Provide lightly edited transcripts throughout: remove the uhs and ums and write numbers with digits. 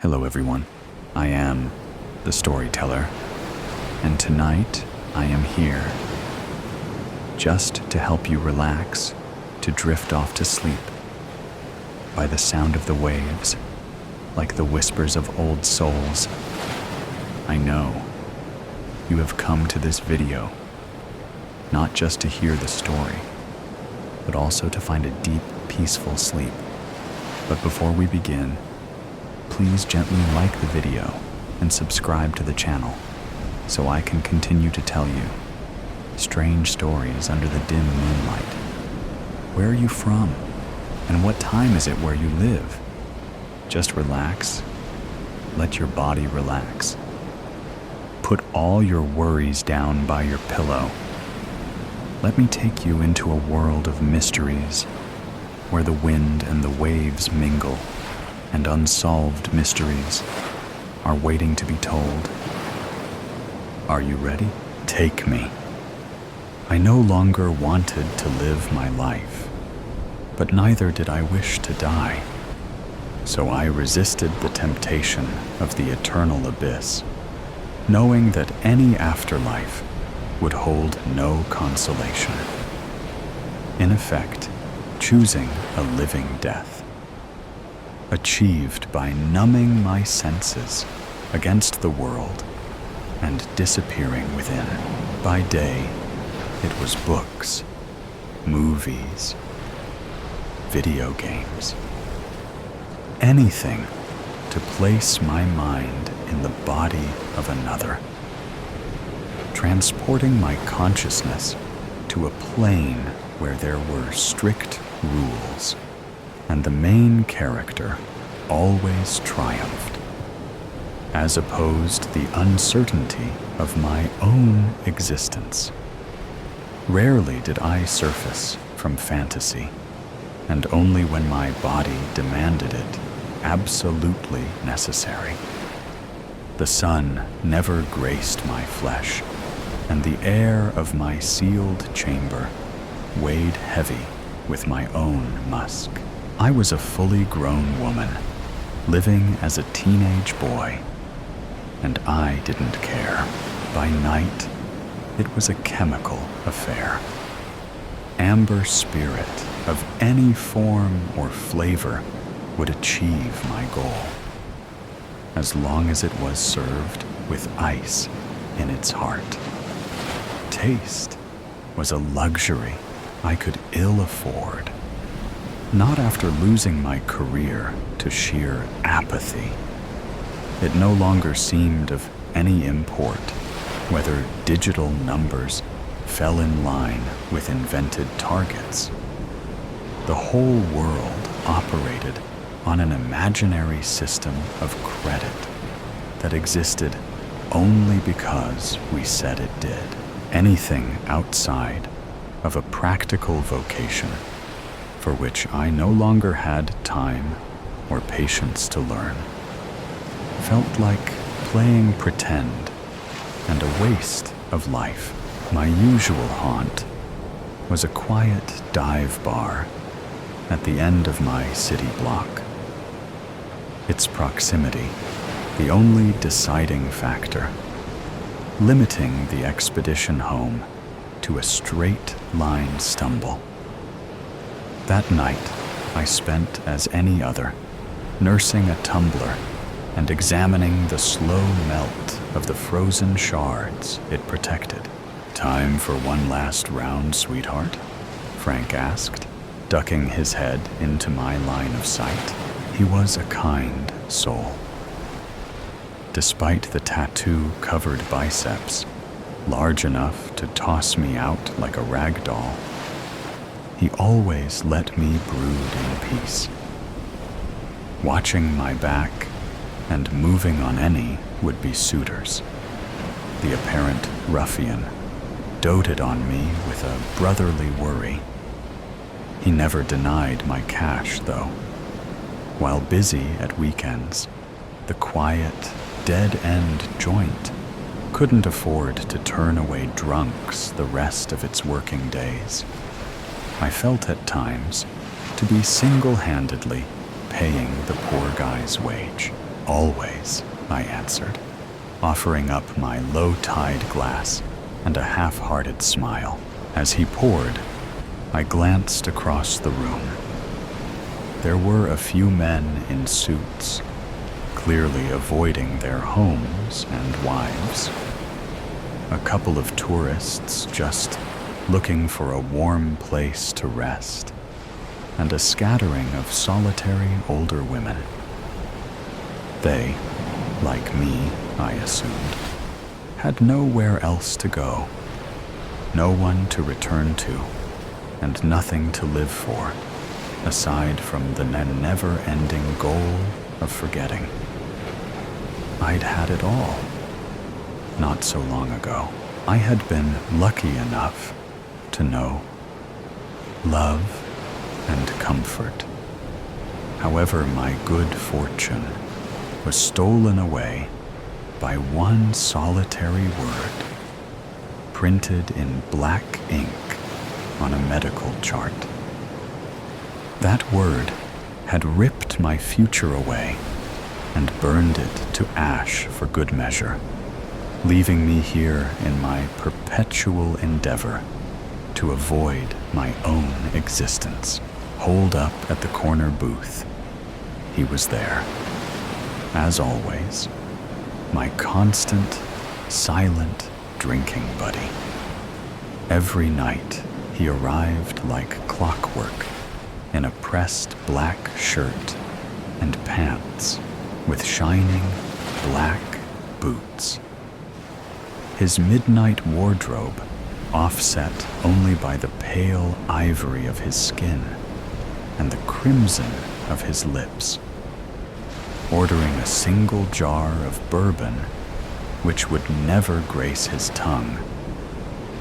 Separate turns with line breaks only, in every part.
Hello everyone, I am the storyteller, and tonight I am here just to help you relax, to drift off to sleep by the sound of the waves, like the whispers of old souls. I know you have come to this video not just to hear the story, but also to find a deep, peaceful sleep. But before we begin, please gently like the video and subscribe to the channel so I can continue to tell you strange stories under the dim moonlight. Where are you from? And what time is it where you live? Just relax. Let your body relax. Put all your worries down by your pillow. Let me take you into a world of mysteries where the wind and the waves mingle, and unsolved mysteries are waiting to be told. Are you ready? Take me. I no longer wanted to live my life, but neither did I wish to die. So I resisted the temptation of the eternal abyss, knowing that any afterlife would hold no consolation. In effect, choosing a living death, achieved by numbing my senses against the world and disappearing within. By day, it was books, movies, video games, anything to place my mind in the body of another, transporting my consciousness to a plane where there were strict rules, and the main character always triumphed, as opposed the uncertainty of my own existence. Rarely did I surface from fantasy, and only when my body demanded it, absolutely necessary. The sun never graced my flesh, and the air of my sealed chamber weighed heavy with my own musk. I was a fully grown woman, living as a teenage boy, and I didn't care. By night, it was a chemical affair. Amber spirit of any form or flavor would achieve my goal, as long as it was served with ice in its heart. Taste was a luxury I could ill afford. Not after losing my career to sheer apathy. It no longer seemed of any import whether digital numbers fell in line with invented targets. The whole world operated on an imaginary system of credit that existed only because we said it did. Anything outside of a practical vocation for which I no longer had time or patience to learn, felt like playing pretend and a waste of life. My usual haunt was a quiet dive bar at the end of my city block. Its proximity, the only deciding factor, limiting the expedition home to a straight line stumble. That night, I spent as any other, nursing a tumbler and examining the slow melt of the frozen shards it protected. Time for one last round, sweetheart? Frank asked, ducking his head into my line of sight. He was a kind soul. Despite the tattoo-covered biceps, large enough to toss me out like a rag doll, he always let me brood in peace. Watching my back and moving on any would-be suitors. The apparent ruffian doted on me with a brotherly worry. He never denied my cash, though. While busy at weekends, the quiet, dead-end joint couldn't afford to turn away drunks the rest of its working days. I felt at times to be single-handedly paying the poor guy's wage. Always, I answered, offering up my low-tide glass and a half-hearted smile. As he poured, I glanced across the room. There were a few men in suits, clearly avoiding their homes and wives. A couple of tourists just looking for a warm place to rest, and a scattering of solitary older women. They, like me, I assumed, had nowhere else to go, no one to return to, and nothing to live for, aside from the never-ending goal of forgetting. I'd had it all. Not so long ago, I had been lucky enough to know love and comfort. However, my good fortune was stolen away by one solitary word, printed in black ink on a medical chart. That word had ripped my future away and burned it to ash for good measure, leaving me here in my perpetual endeavor to avoid my own existence. Holed up at the corner booth, he was there. As always, my constant, silent drinking buddy. Every night, he arrived like clockwork in a pressed black shirt and pants with shining black boots. His midnight wardrobe offset only by the pale ivory of his skin and the crimson of his lips. Ordering a single jar of bourbon, which would never grace his tongue,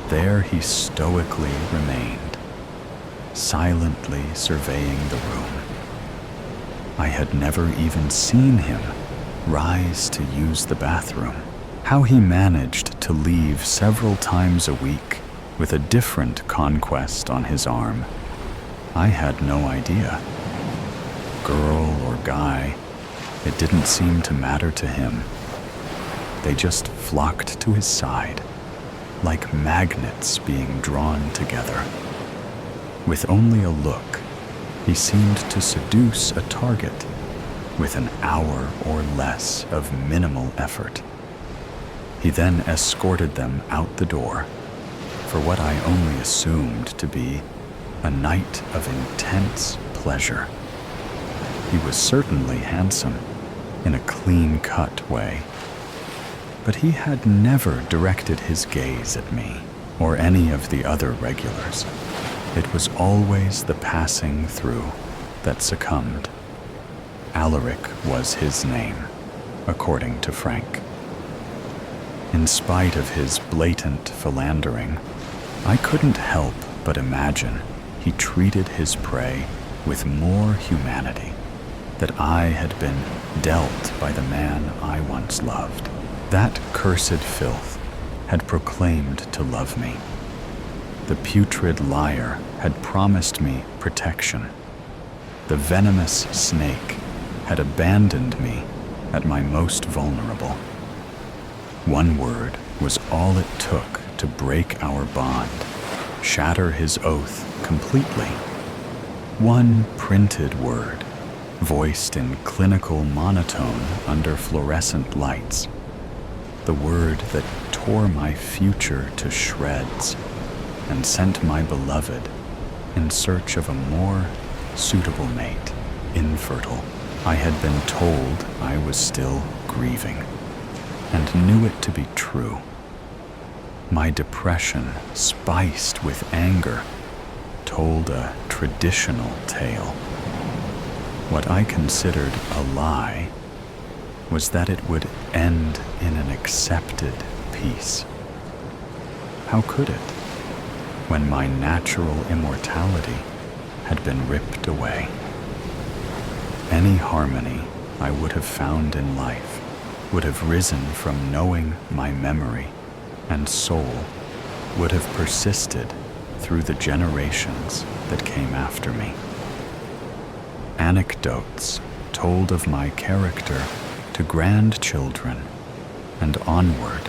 there he stoically remained, silently surveying the room. I had never even seen him rise to use the bathroom. How he managed to leave several times a week with a different conquest on his arm, I had no idea. Girl or guy, it didn't seem to matter to him. They just flocked to his side, like magnets being drawn together. With only a look, he seemed to seduce a target with an hour or less of minimal effort. He then escorted them out the door for what I only assumed to be a night of intense pleasure. He was certainly handsome in a clean-cut way, but he had never directed his gaze at me or any of the other regulars. It was always the passing through that succumbed. Alaric was his name, according to Frank. In spite of his blatant philandering, I couldn't help but imagine he treated his prey with more humanity that I had been dealt by the man I once loved. That cursed filth had proclaimed to love me. The putrid liar had promised me protection. The venomous snake had abandoned me at my most vulnerable. One word was all it took to break our bond, shatter his oath completely. One printed word, voiced in clinical monotone under fluorescent lights. The word that tore my future to shreds and sent my beloved in search of a more suitable mate, infertile. I had been told I was still grieving, and knew it to be true. My depression, spiced with anger, told a traditional tale. What I considered a lie was that it would end in an accepted peace. How could it, when my natural immortality had been ripped away? Any harmony I would have found in life would have risen from knowing my memory, and soul would have persisted through the generations that came after me. Anecdotes told of my character to grandchildren and onward,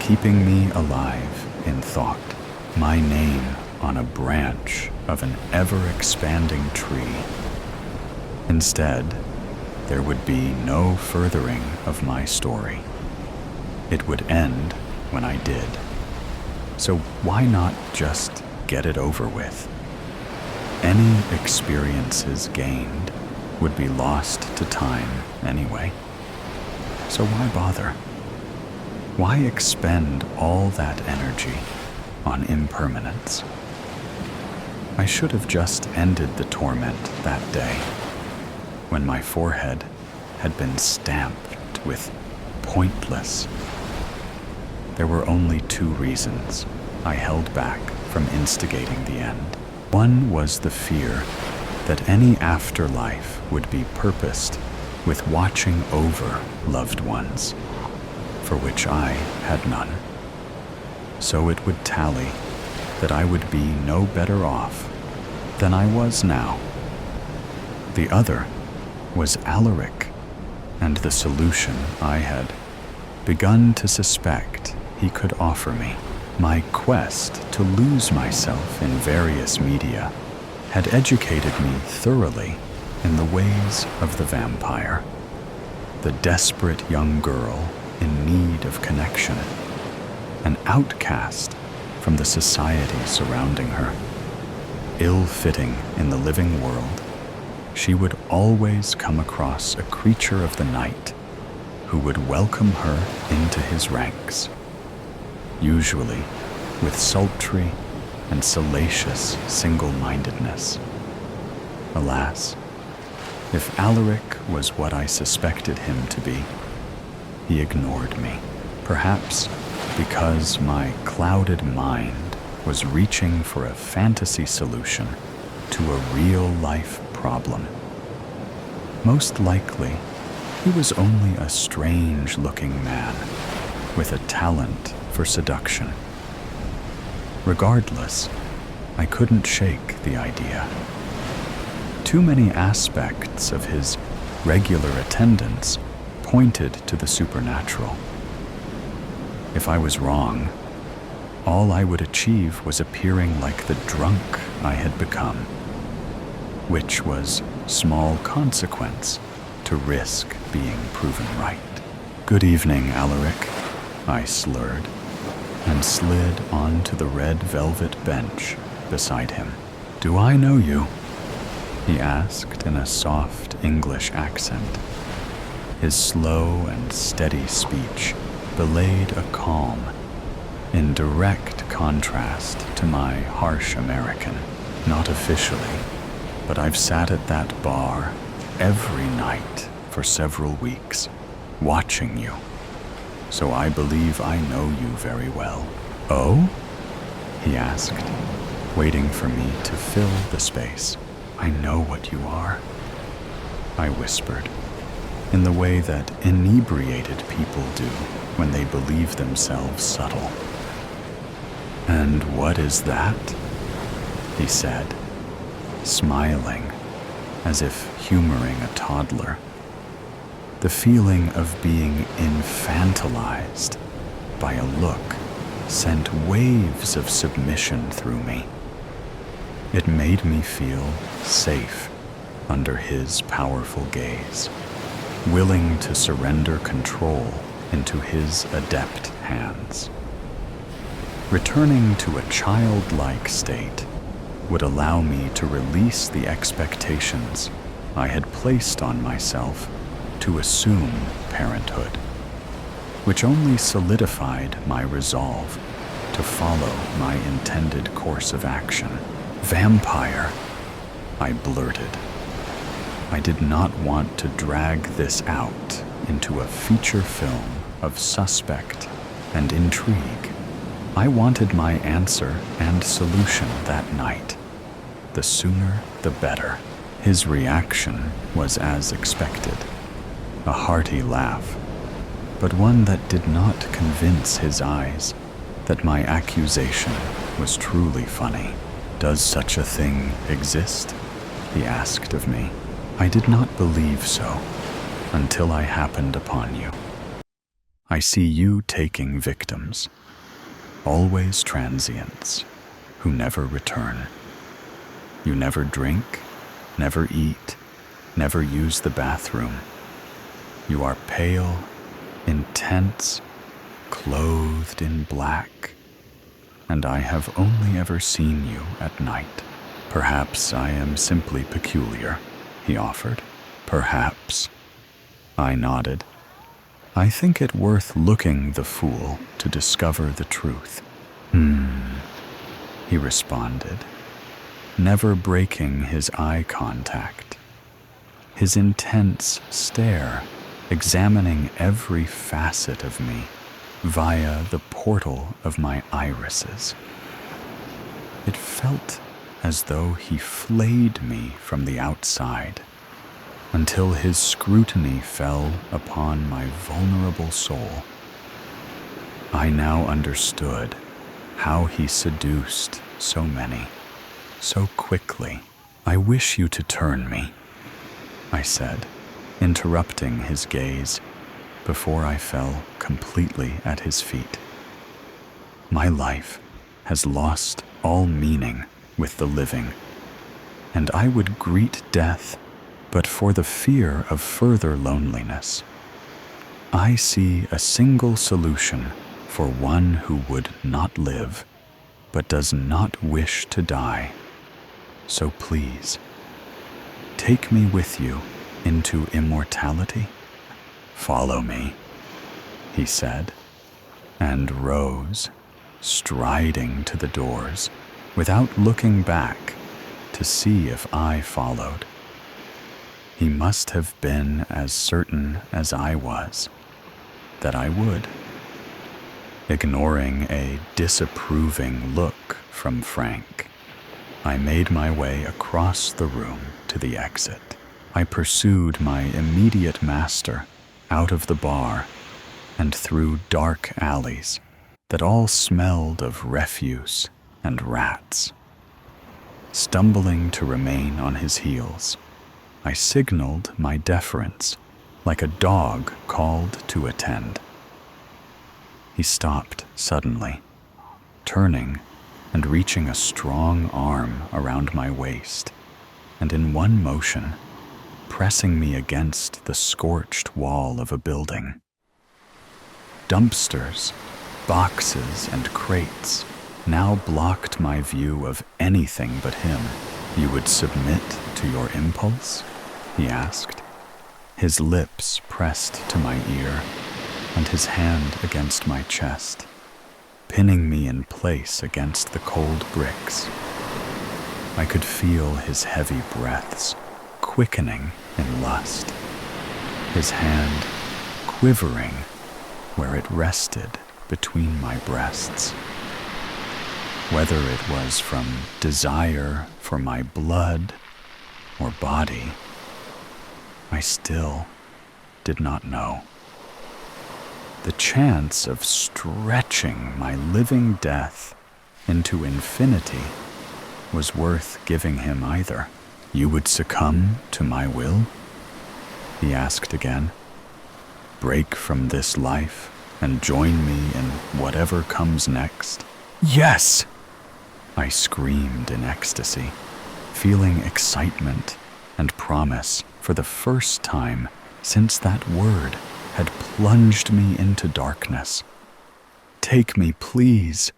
keeping me alive in thought, my name on a branch of an ever-expanding tree. Instead, there would be no furthering of my story. It would end when I did. So why not just get it over with? Any experiences gained would be lost to time anyway. So why bother? Why expend all that energy on impermanence? I should have just ended the torment that day, when my forehead had been stamped with pointless. There were only 2 reasons I held back from instigating the end. One was the fear that any afterlife would be purposed with watching over loved ones, for which I had none. So it would tally that I would be no better off than I was now. The other was Alaric, and the solution I had begun to suspect he could offer me. My quest to lose myself in various media had educated me thoroughly in the ways of the vampire, the desperate young girl in need of connection, an outcast from the society surrounding her. Ill-fitting in the living world, she would always come across a creature of the night who would welcome her into his ranks, usually with sultry and salacious single-mindedness. Alas, if Alaric was what I suspected him to be, he ignored me, perhaps because my clouded mind was reaching for a fantasy solution to a real-life problem. Most likely, he was only a strange-looking man with a talent for seduction. Regardless, I couldn't shake the idea. Too many aspects of his regular attendance pointed to the supernatural. If I was wrong, all I would achieve was appearing like the drunk I had become, which was small consequence to risk being proven right. "Good evening, Alaric," I slurred, and slid onto the red velvet bench beside him. "Do I know you?" he asked in a soft English accent. His slow and steady speech belayed a calm, in direct contrast to my harsh American. "Not officially, but I've sat at that bar every night for several weeks, watching you. So I believe I know you very well." "Oh?" he asked, waiting for me to fill the space. "I know what you are," I whispered, in the way that inebriated people do when they believe themselves subtle. "And what is that?" he said, smiling as if humoring a toddler. The feeling of being infantilized by a look sent waves of submission through me. It made me feel safe under his powerful gaze, willing to surrender control into his adept hands. Returning to a childlike state would allow me to release the expectations I had placed on myself to assume parenthood, which only solidified my resolve to follow my intended course of action. "Vampire," I blurted. I did not want to drag this out into a feature film of suspect and intrigue. I wanted my answer and solution that night. The sooner, the better. His reaction was as expected. A hearty laugh, but one that did not convince his eyes that my accusation was truly funny. "Does such a thing exist?" he asked of me. I did not believe so, until I happened upon you. I see you taking victims, always transients, who never return. You never drink, never eat, never use the bathroom. You are pale, intense, clothed in black, and I have only ever seen you at night. Perhaps I am simply peculiar, he offered. Perhaps. I nodded. I think it worth looking the fool to discover the truth. He responded, never breaking his eye contact. His intense stare examining every facet of me via the portal of my irises. It felt as though he flayed me from the outside until his scrutiny fell upon my vulnerable soul. I now understood how he seduced so many, so quickly. I wish you to turn me, I said, interrupting his gaze before I fell completely at his feet. My life has lost all meaning with the living, and I would greet death but for the fear of further loneliness. I see a single solution for one who would not live, but does not wish to die. So please, take me with you into immortality. Follow me, he said, and rose, striding to the doors, without looking back to see if I followed. He must have been as certain as I was that I would. Ignoring a disapproving look from Frank, I made my way across the room to the exit. I pursued my immediate master out of the bar and through dark alleys that all smelled of refuse and rats. Stumbling to remain on his heels, I signaled my deference like a dog called to attend. He stopped suddenly, turning and reaching a strong arm around my waist, and in one motion, pressing me against the scorched wall of a building. Dumpsters, boxes, and crates now blocked my view of anything but him. You would submit to your impulse? He asked, his lips pressed to my ear and his hand against my chest, pinning me in place against the cold bricks. I could feel his heavy breaths quickening in lust, his hand quivering where it rested between my breasts. Whether it was from desire for my blood or body, I still did not know. The chance of stretching my living death into infinity was worth giving him either. You would succumb to my will? He asked again. Break from this life and join me in whatever comes next? Yes! I screamed in ecstasy, feeling excitement and promise for the first time since that word had plunged me into darkness. Take me, please.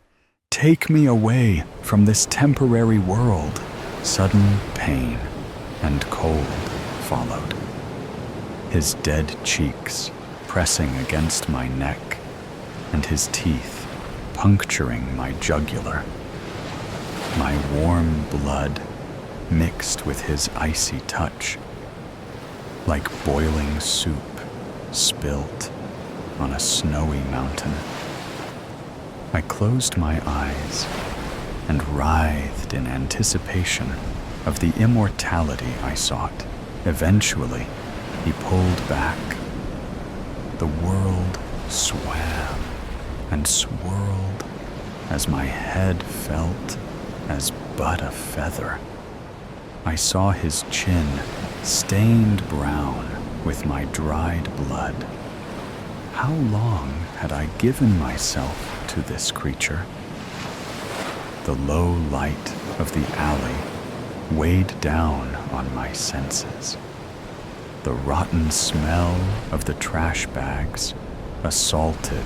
Take me away from this temporary world. Sudden pain and cold followed. His dead cheeks pressing against my neck and his teeth puncturing my jugular. My warm blood mixed with his icy touch, like boiling soup spilt on a snowy mountain. I closed my eyes and writhed in anticipation of the immortality I sought. Eventually, he pulled back. The world swam and swirled as my head felt as but a feather. I saw his chin stained brown with my dried blood. How long had I given myself to this creature? The low light of the alley weighed down on my senses. The rotten smell of the trash bags assaulted,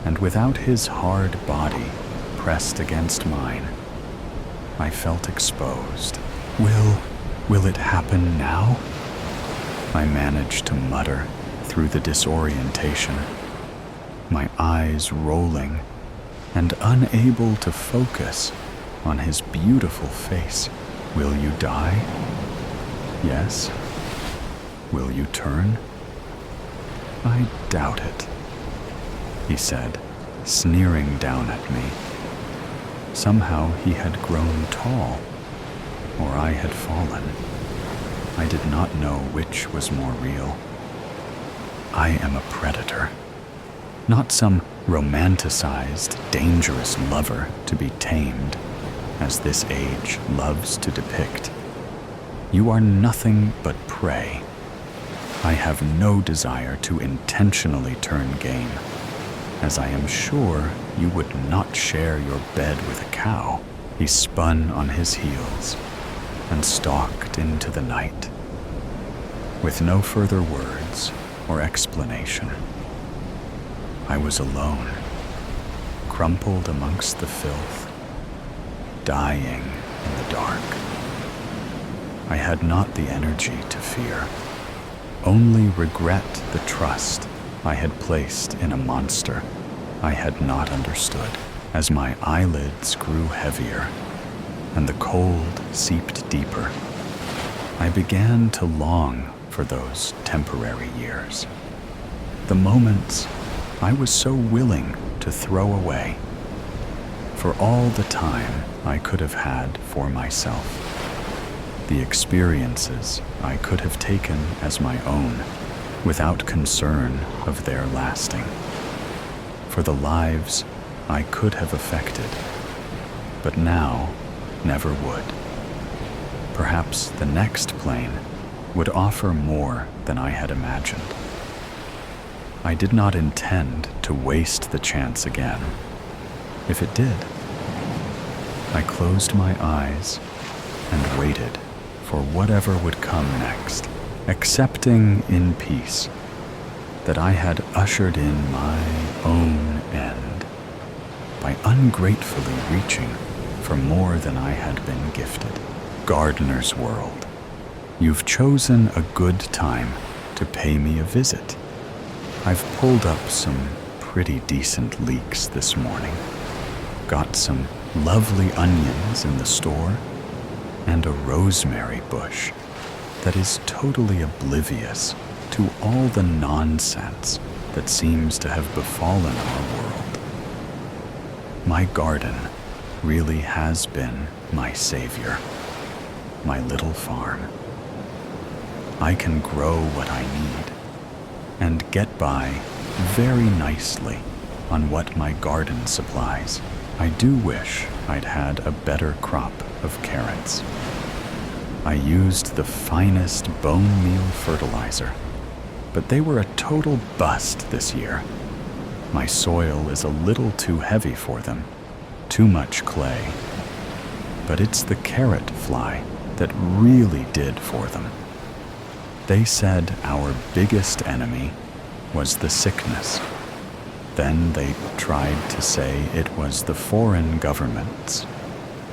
and without his hard body pressed against mine, I felt exposed. Will it happen now? I managed to mutter through the disorientation, my eyes rolling and unable to focus on his beautiful face. Will you die? Yes. Will you turn? I doubt it, he said, sneering down at me. Somehow he had grown tall, or I had fallen. I did not know which was more real. I am a predator, not some romanticized, dangerous lover to be tamed, as this age loves to depict. You are nothing but prey. I have no desire to intentionally turn game, as I am sure you would not share your bed with a cow. He spun on his heels and stalked into the night. With no further words or explanation, I was alone, crumpled amongst the filth, dying in the dark. I had not the energy to fear, only regret the trust I had placed in a monster I had not understood. As my eyelids grew heavier and the cold seeped deeper, I began to long for those temporary years, the moments I was so willing to throw away, for all the time I could have had for myself, the experiences I could have taken as my own without concern of their lasting, for the lives I could have affected, but now never would. Perhaps the next plane would offer more than I had imagined. I did not intend to waste the chance again. If it did, I closed my eyes and waited for whatever would come next, accepting in peace that I had ushered in my own end by ungratefully reaching for more than I had been gifted. Gardener's World, you've chosen a good time to pay me a visit. I've pulled up some pretty decent leeks this morning, got some lovely onions in the store, and a rosemary bush that is totally oblivious to all the nonsense that seems to have befallen our world. My garden really has been my savior, my little farm. I can grow what I need and get by very nicely on what my garden supplies. I do wish I'd had a better crop of carrots. I used the finest bone meal fertilizer, but they were a total bust this year. My soil is a little too heavy for them, too much clay. But it's the carrot fly that really did for them. They said our biggest enemy was the sickness. Then they tried to say it was the foreign governments.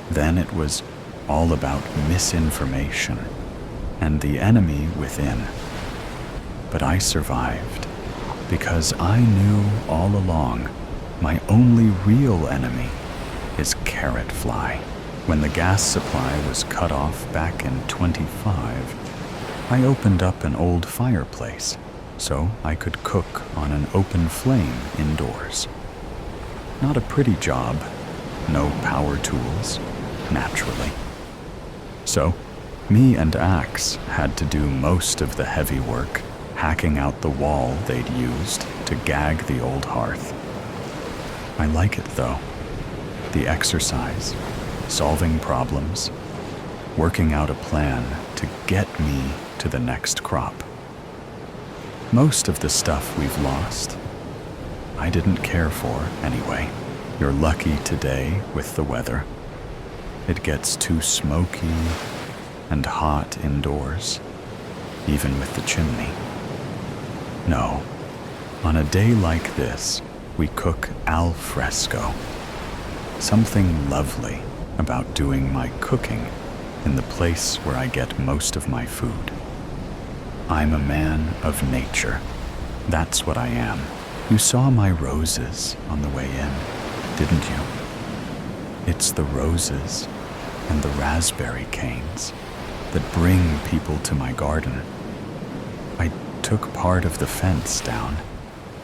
Then it was all about misinformation and the enemy within. But I survived because I knew all along my only real enemy is carrot fly. When the gas supply was cut off back in 25, I opened up an old fireplace so I could cook on an open flame indoors. Not a pretty job, no power tools, naturally. So, me and Axe had to do most of the heavy work, hacking out the wall they'd used to gag the old hearth. I like it though. The exercise, solving problems, working out a plan to get me to the next crop. Most of the stuff we've lost, I didn't care for anyway. You're lucky today with the weather. It gets too smoky and hot indoors, even with the chimney. No, on a day like this, we cook al fresco. Something lovely about doing my cooking in the place where I get most of my food. I'm a man of nature. That's what I am. You saw my roses on the way in, didn't you? It's the roses and the raspberry canes that bring people to my garden. I took part of the fence down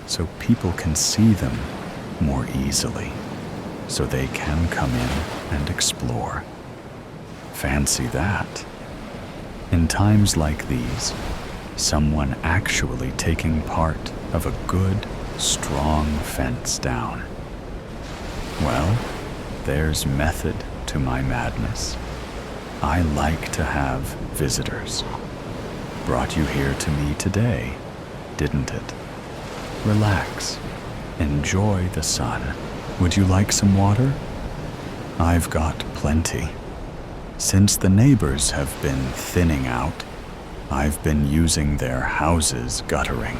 so people can see them more easily, so they can come in and explore. Fancy that. In times like these, someone actually taking part of a good, strong fence down. Well, there's method to my madness. I like to have visitors. Brought you here to me today, didn't it? Relax. Enjoy the sun. Would you like some water? I've got plenty. Since the neighbors have been thinning out, I've been using their houses' guttering,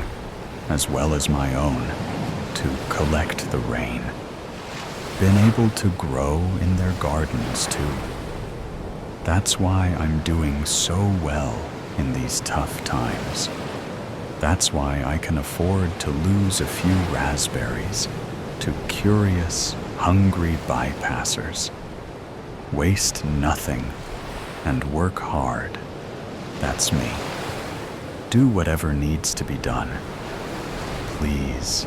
as well as my own, to collect the rain. Been able to grow in their gardens too. That's why I'm doing so well in these tough times. That's why I can afford to lose a few raspberries to curious, hungry bypassers. Waste nothing and work hard. That's me. Do whatever needs to be done. Please,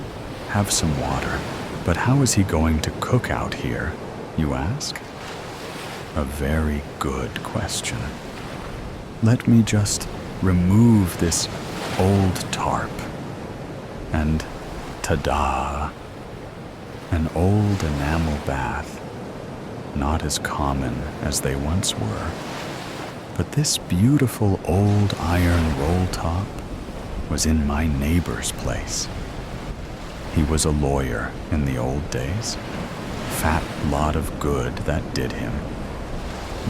have some water. But how is he going to cook out here, you ask? A very good question. Let me just remove this old tarp. And ta-da! An old enamel bath, not as common as they once were. But this beautiful old iron roll top was in my neighbor's place. He was a lawyer in the old days. Fat lot of good that did him.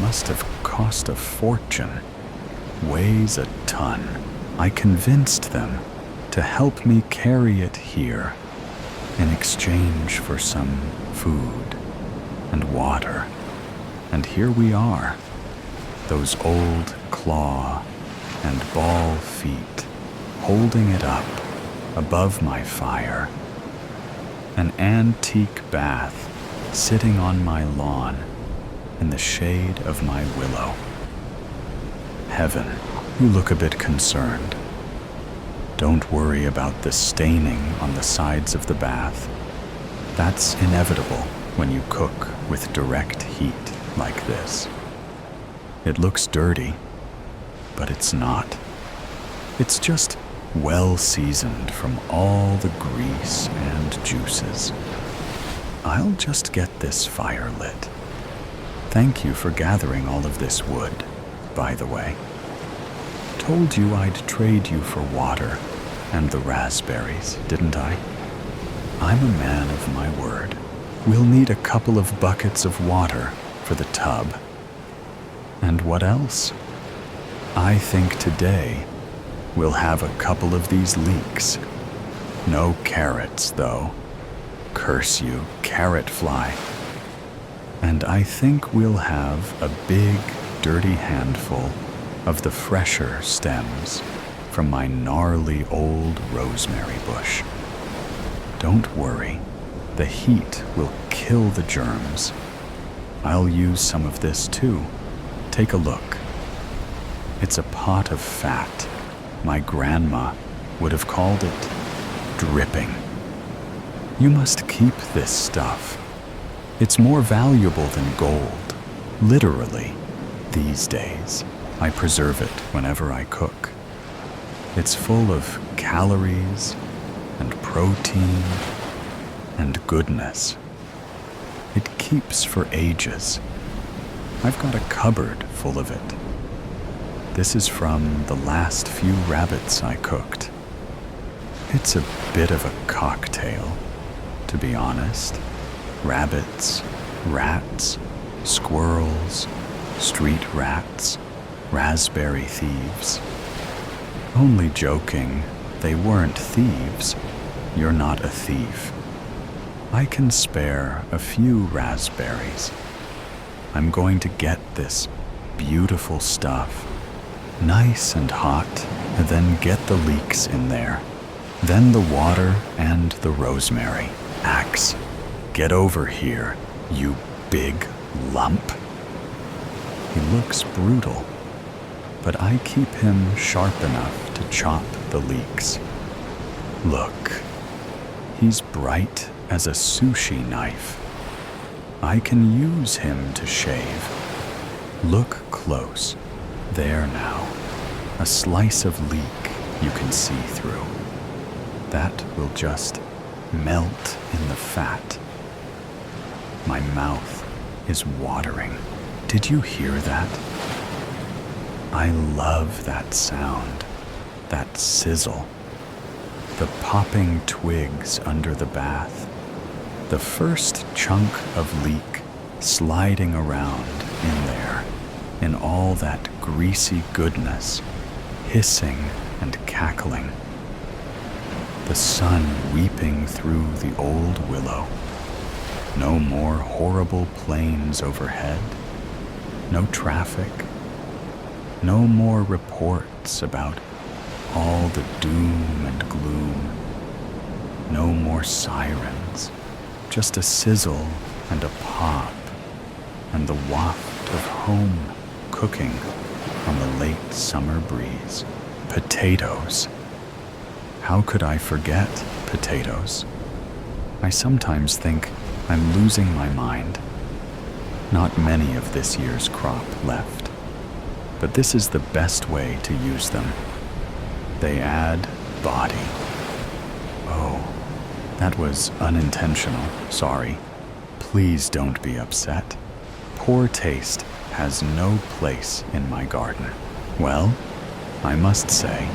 Must have cost a fortune. Weighs a ton. I convinced them to help me carry it here in exchange for some food and water. And here we are. Those old claw and ball feet holding it up above my fire. An antique bath sitting on my lawn in the shade of my willow. Heaven, you look a bit concerned. Don't worry about the staining on the sides of the bath. That's inevitable when you cook with direct heat like this. It looks dirty, but it's not. It's just well seasoned from all the grease and juices. I'll just get this fire lit. Thank you for gathering all of this wood, by the way. Told you I'd trade you for water and the raspberries, didn't I? I'm a man of my word. We'll need a couple of buckets of water for the tub. And what else? I think today we'll have a couple of these leeks. No carrots, though. Curse you, carrot fly. And I think we'll have a big, dirty handful of the fresher stems from my gnarly old rosemary bush. Don't worry, the heat will kill the germs. I'll use some of this too. Take a look. It's a pot of fat. My grandma would have called it dripping. You must keep this stuff. It's more valuable than gold, literally, these days. I preserve it whenever I cook. It's full of calories and protein and goodness. It keeps for ages. I've got a cupboard full of it. This is from the last few rabbits I cooked. It's a bit of a cocktail, to be honest. Rabbits, rats, squirrels, street rats, raspberry thieves. Only joking, they weren't thieves. You're not a thief. I can spare a few raspberries. I'm going to get this beautiful stuff, nice and hot, and then get the leeks in there. Then the water and the rosemary. Axe, get over here, you big lump. He looks brutal, but I keep him sharp enough to chop the leeks. Look, he's bright as a sushi knife. I can use him to shave. Look close. There now. A slice of leek you can see through. That will just melt in the fat. My mouth is watering. Did you hear that? I love that sound, that sizzle. The popping twigs under the bath. The first chunk of leek sliding around in there, in all that greasy goodness, hissing and cackling. The sun weeping through the old willow. No more horrible planes overhead. No traffic. No more reports about all the doom and gloom. No more sirens. Just a sizzle and a pop, and the waft of home cooking on the late summer breeze. Potatoes. How could I forget potatoes? I sometimes think I'm losing my mind. Not many of this year's crop left, but this is the best way to use them. They add body. Oh, that was unintentional, sorry. Please don't be upset. Poor taste has no place in my garden. Well, I must say,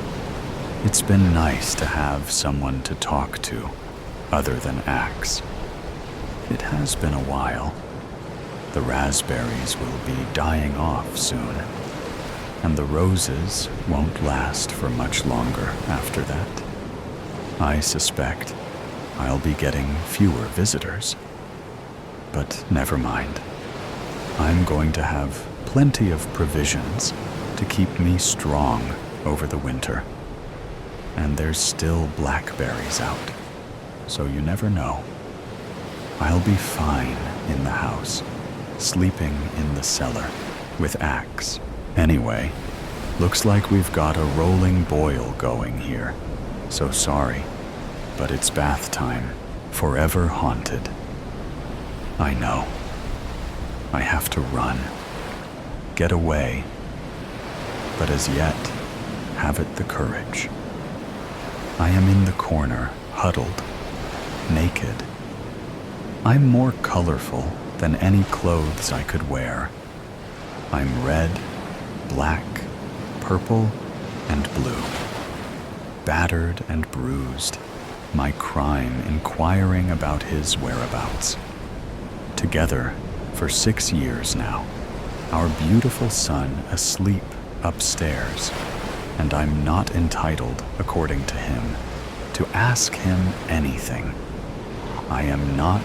it's been nice to have someone to talk to, other than Axe. It has been a while. The raspberries will be dying off soon, and the roses won't last for much longer after that. I suspect I'll be getting fewer visitors. But never mind. I'm going to have plenty of provisions to keep me strong over the winter. And there's still blackberries out, so you never know. I'll be fine in the house, sleeping in the cellar with Axe. Anyway, looks like we've got a rolling boil going here. So sorry, but it's bath time, forever haunted. I know. I have to run, get away, but as yet, haven't the courage. I am in the corner, huddled, naked. I'm more colorful than any clothes I could wear. I'm red, black, purple, and blue. Battered and bruised, my crime inquiring about his whereabouts. Together for 6 years now, our beautiful son asleep upstairs, and I'm not entitled, according to him, to ask him anything. I am not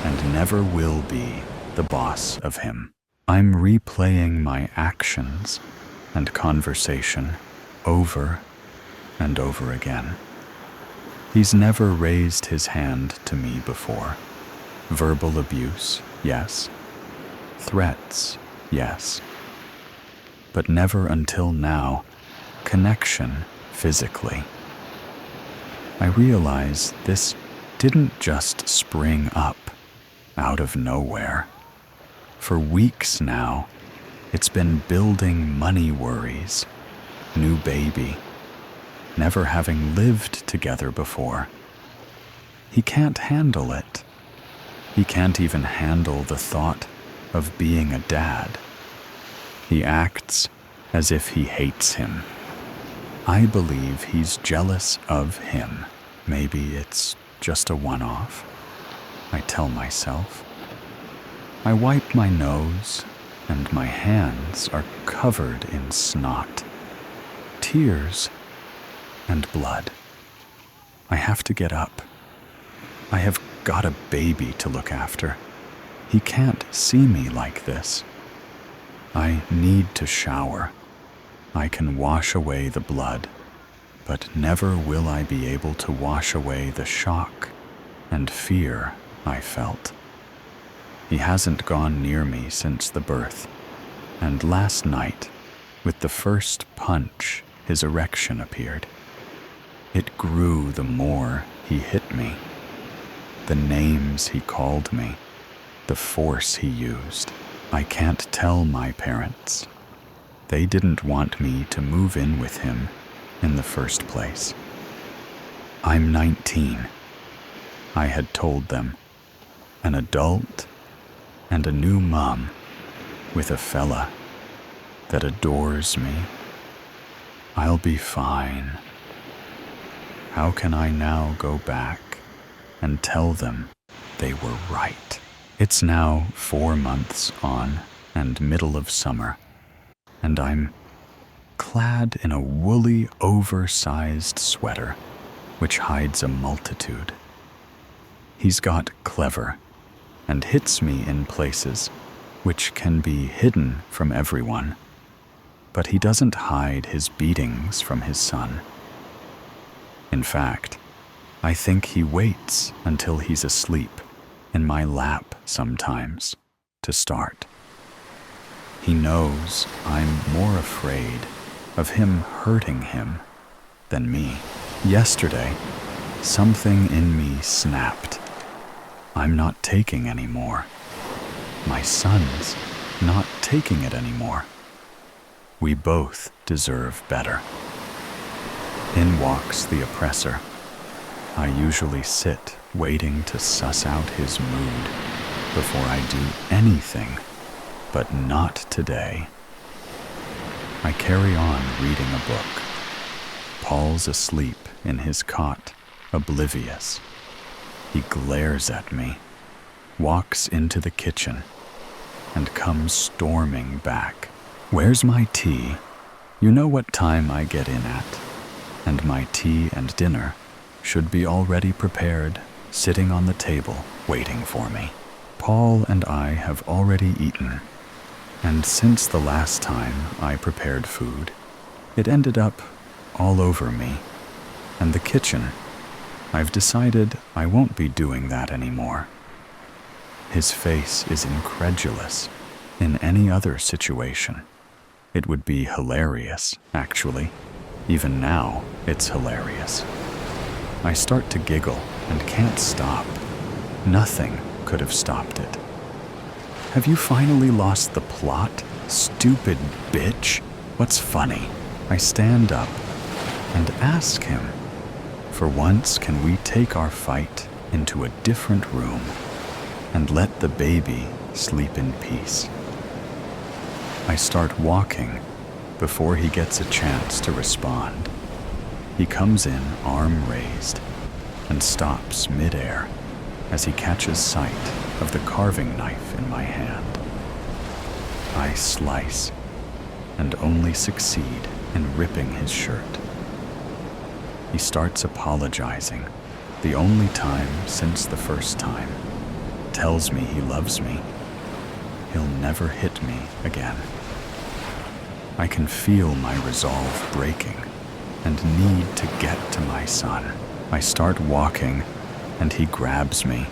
and never will be the boss of him. I'm replaying my actions and conversation over and over again. He's never raised his hand to me before. Verbal abuse, yes. Threats, yes. But never until now, connection physically. I realize this didn't just spring up out of nowhere. For weeks now, it's been building money worries, new baby, never having lived together before. He can't handle it. He can't even handle the thought of being a dad. He acts as if he hates him. I believe he's jealous of him. Maybe it's just a one-off, I tell myself. I wipe my nose, and my hands are covered in snot, tears, and blood. I have to get up. I have got a baby to look after. He can't see me like this. I need to shower. I can wash away the blood, but never will I be able to wash away the shock and fear I felt. He hasn't gone near me since the birth, and last night, with the first punch, his erection appeared. It grew the more he hit me. The names he called me, the force he used. I can't tell my parents. They didn't want me to move in with him in the first place. I'm 19. I had told them. An adult and a new mom with a fella that adores me. I'll be fine. How can I now go back and tell them they were right? It's now 4 months on and middle of summer, and I'm clad in a woolly, oversized sweater which hides a multitude. He's got clever and hits me in places which can be hidden from everyone, but he doesn't hide his beatings from his son. In fact, I think he waits until he's asleep in my lap sometimes to start. He knows I'm more afraid of him hurting him than me. Yesterday, something in me snapped. I'm not taking any more. My son's not taking it anymore. We both deserve better. In walks the oppressor. I usually sit waiting to suss out his mood before I do anything, but not today. I carry on reading a book. Paul's asleep in his cot, oblivious. He glares at me, walks into the kitchen, and comes storming back. Where's my tea? You know what time I get in at, and my tea and dinner should be already prepared, sitting on the table, waiting for me. Paul and I have already eaten, and since the last time I prepared food, it ended up all over me. And the kitchen, I've decided I won't be doing that anymore. His face is incredulous. In any other situation, it would be hilarious, actually. Even now, it's hilarious. I start to giggle and can't stop. Nothing could have stopped it. Have you finally lost the plot, stupid bitch? What's funny? I stand up and ask him, for once can we take our fight into a different room and let the baby sleep in peace? I start walking before he gets a chance to respond. He comes in arm raised and stops midair as he catches sight of the carving knife in my hand. I slice and only succeed in ripping his shirt. He starts apologizing, the only time since the first time. Tells me he loves me. He'll never hit me again. I can feel my resolve breaking and need to get to my son. I start walking and he grabs me.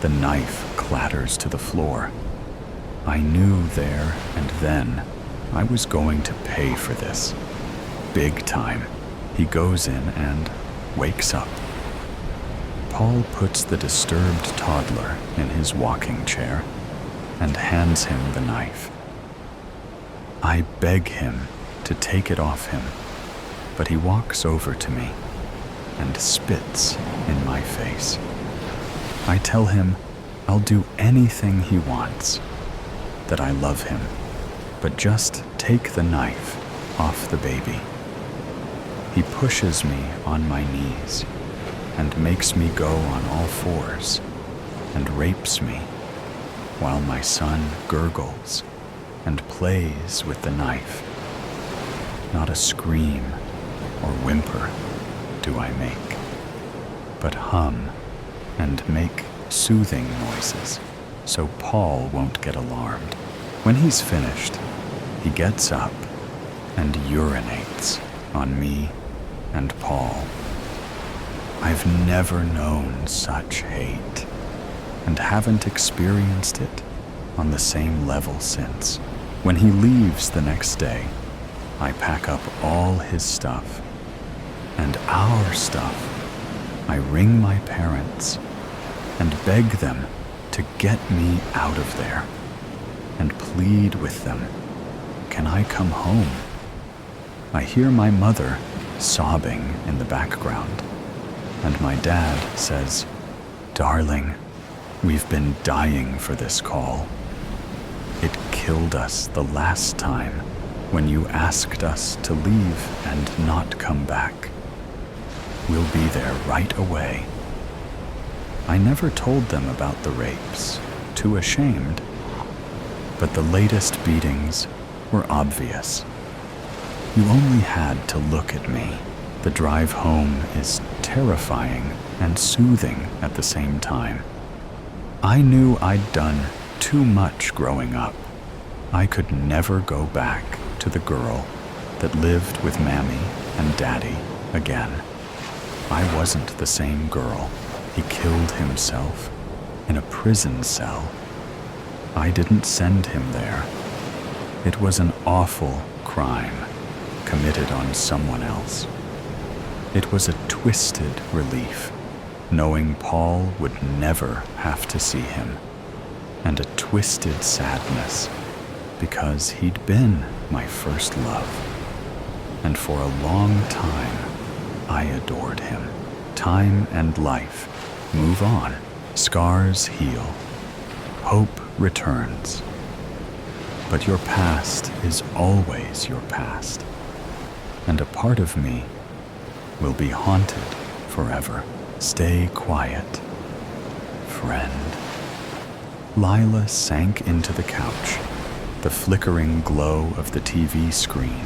The knife clatters to the floor. I knew there and then I was going to pay for this. Big time. He goes in and wakes up. Paul puts the disturbed toddler in his walking chair and hands him the knife. I beg him to take it off him, but he walks over to me and spits in my face. I tell him I'll do anything he wants, that I love him, but just take the knife off the baby. He pushes me on my knees and makes me go on all fours and rapes me while my son gurgles and plays with the knife. Not a scream or whimper do I make, but hum and make soothing noises so Paul won't get alarmed. When he's finished, he gets up and urinates on me and Paul. I've never known such hate and haven't experienced it on the same level since. When he leaves the next day, I pack up all his stuff and our stuff. I ring my parents and beg them to get me out of there and plead with them, can I come home? I hear my mother sobbing in the background, and my dad says, "Darling, we've been dying for this call. It killed us the last time when you asked us to leave and not come back. We'll be there right away." I never told them about the rapes, too ashamed, but the latest beatings were obvious. You only had to look at me. The drive home is terrifying and soothing at the same time. I knew I'd done too much growing up. I could never go back to the girl that lived with Mammy and Daddy again. I wasn't the same girl. He killed himself in a prison cell. I didn't send him there. It was an awful crime committed on someone else. It was a twisted relief, knowing Paul would never have to see him, and a twisted sadness because he'd been my first love. And for a long time, I adored him. Time and life move on. Scars heal. Hope returns. But your past is always your past, and a part of me will be haunted forever. Stay quiet, friend. Lila sank into the couch, the flickering glow of the TV screen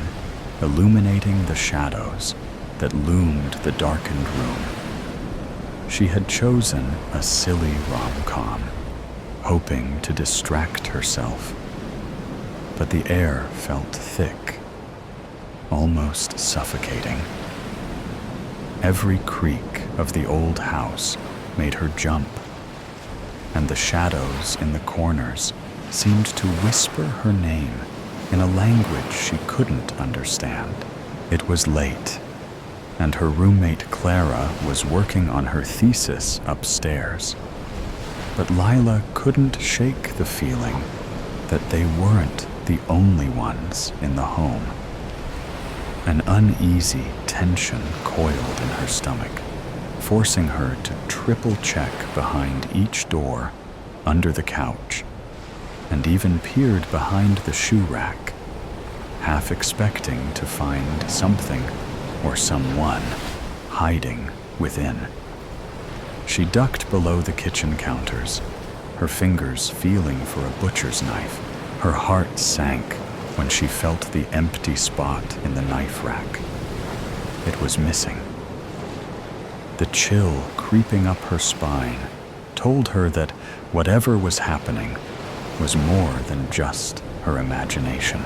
illuminating the shadows that loomed the darkened room. She had chosen a silly rom-com, hoping to distract herself. But the air felt thick, almost suffocating. Every creak of the old house made her jump, and the shadows in the corners seemed to whisper her name in a language she couldn't understand. It was late, and her roommate Clara was working on her thesis upstairs. But Lila couldn't shake the feeling that they weren't the only ones in the home. An uneasy tension coiled in her stomach, forcing her to triple check behind each door, under the couch, and even peered behind the shoe rack, half expecting to find something or someone hiding within. She ducked below the kitchen counters, her fingers feeling for a butcher's knife. Her heart sank when she felt the empty spot in the knife rack. It was missing. The chill creeping up her spine told her that whatever was happening was more than just her imagination.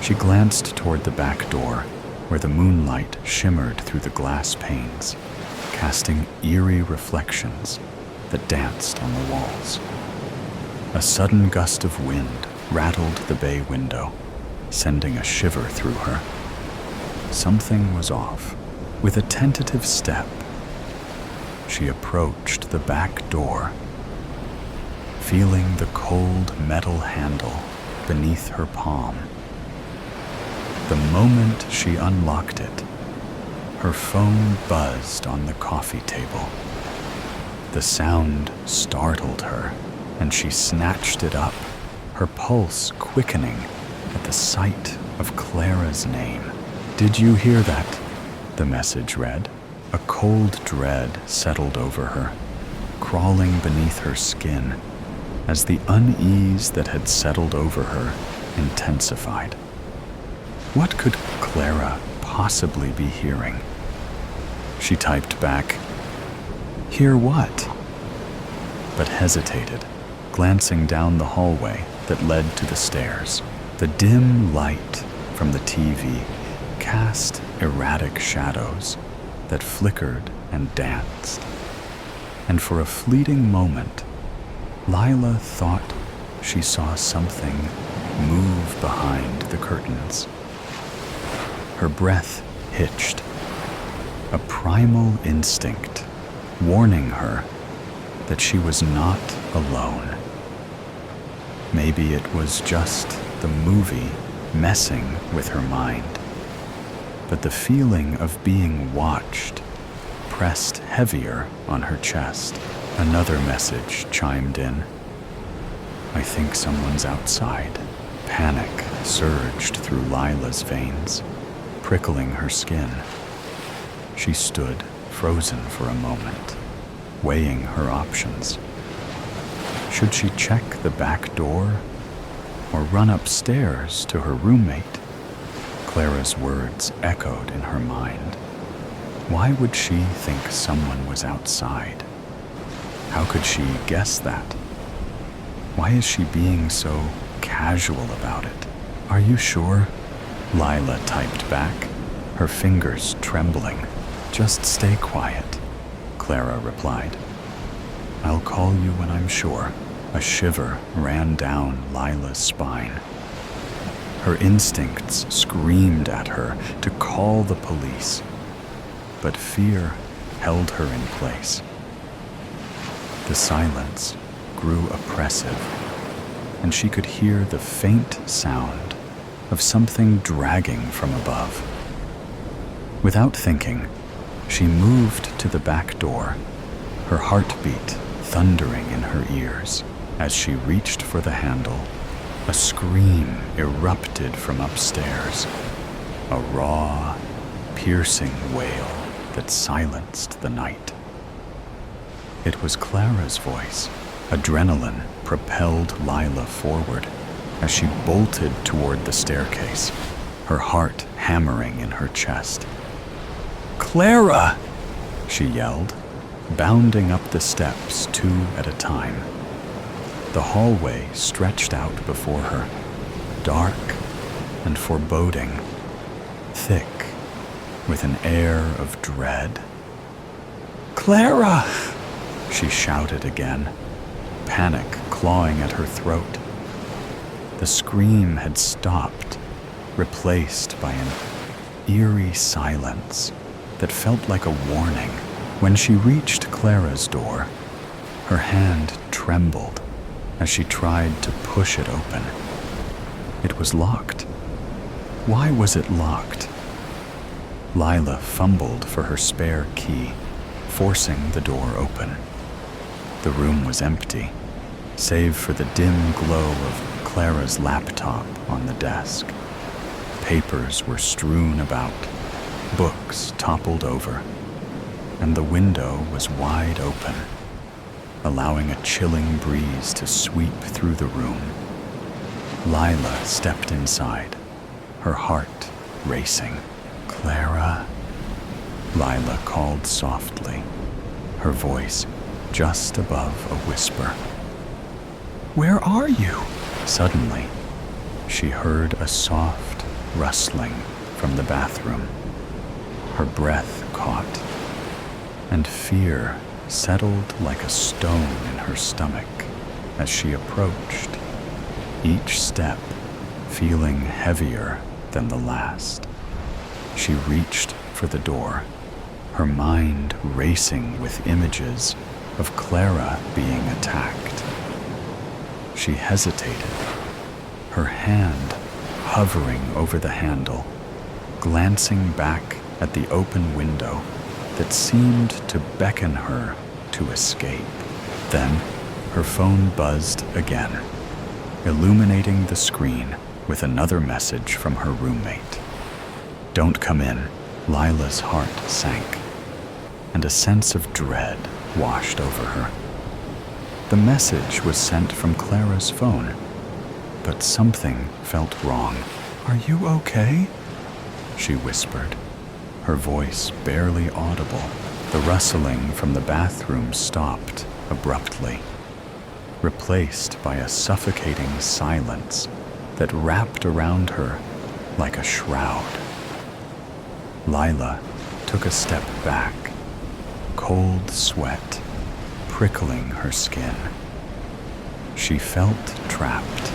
She glanced toward the back door, where the moonlight shimmered through the glass panes, casting eerie reflections that danced on the walls. A sudden gust of wind rattled the bay window, sending a shiver through her. Something was off. With a tentative step, she approached the back door, feeling the cold metal handle beneath her palm. The moment she unlocked it, her phone buzzed on the coffee table. The sound startled her, and she snatched it up, her pulse quickening at the sight of Clara's name. "Did you hear that?" the message read. A cold dread settled over her, crawling beneath her skin as the unease that had settled over her intensified. What could Clara possibly be hearing? She typed back, "Hear what?" but hesitated, glancing down the hallway that led to the stairs. The dim light from the TV cast erratic shadows that flickered and danced. And for a fleeting moment, Lila thought she saw something move behind the curtains. Her breath hitched, a primal instinct warning her that she was not alone. Maybe it was just the movie messing with her mind, but the feeling of being watched pressed heavier on her chest. Another message chimed in. "I think someone's outside." Panic surged through Lila's veins, prickling her skin. She stood frozen for a moment, weighing her options. Should she check the back door or run upstairs to her roommate? Clara's words echoed in her mind. Why would she think someone was outside? How could she guess that? Why is she being so casual about it? "Are you sure?" Lila typed back, her fingers trembling. "Just stay quiet," Clara replied. "I'll call you when I'm sure." A shiver ran down Lila's spine. Her instincts screamed at her to call the police, but fear held her in place. The silence grew oppressive, and she could hear the faint sound of something dragging from above. Without thinking, she moved to the back door, her heartbeat thundering in her ears. As she reached for the handle, a scream erupted from upstairs, a raw, piercing wail that silenced the night. It was Clara's voice. Adrenaline propelled Lila forward as she bolted toward the staircase, her heart hammering in her chest. "Clara!" she yelled, bounding up the steps 2 at a time. The hallway stretched out before her, dark and foreboding, thick with an air of dread. "Clara!" she shouted again, panic clawing at her throat. The scream had stopped, replaced by an eerie silence that felt like a warning. When she reached Clara's door, her hand trembled as she tried to push it open. It was locked. Why was it locked? Lila fumbled for her spare key, forcing the door open. The room was empty, save for the dim glow of Clara's laptop on the desk. Papers were strewn about, books toppled over, and the window was wide open, allowing a chilling breeze to sweep through the room. Lila stepped inside, her heart racing. "Clara," Lila called softly, her voice just above a whisper. "Where are you?" Suddenly, she heard a soft rustling from the bathroom. Her breath caught, and fear settled like a stone in her stomach as she approached, each step feeling heavier than the last. She reached for the door, her mind racing with images of Clara being attacked. She hesitated, her hand hovering over the handle, glancing back at the open window that seemed to beckon her to escape. Then her phone buzzed again, illuminating the screen with another message from her roommate. "Don't come in." Lila's heart sank. and a sense of dread washed over her. The message was sent from Clara's phone, but something felt wrong. "Are you okay?" she whispered, her voice barely audible. The rustling from the bathroom stopped abruptly, replaced by a suffocating silence that wrapped around her like a shroud. Lila took a step back, cold sweat prickling her skin. She felt trapped.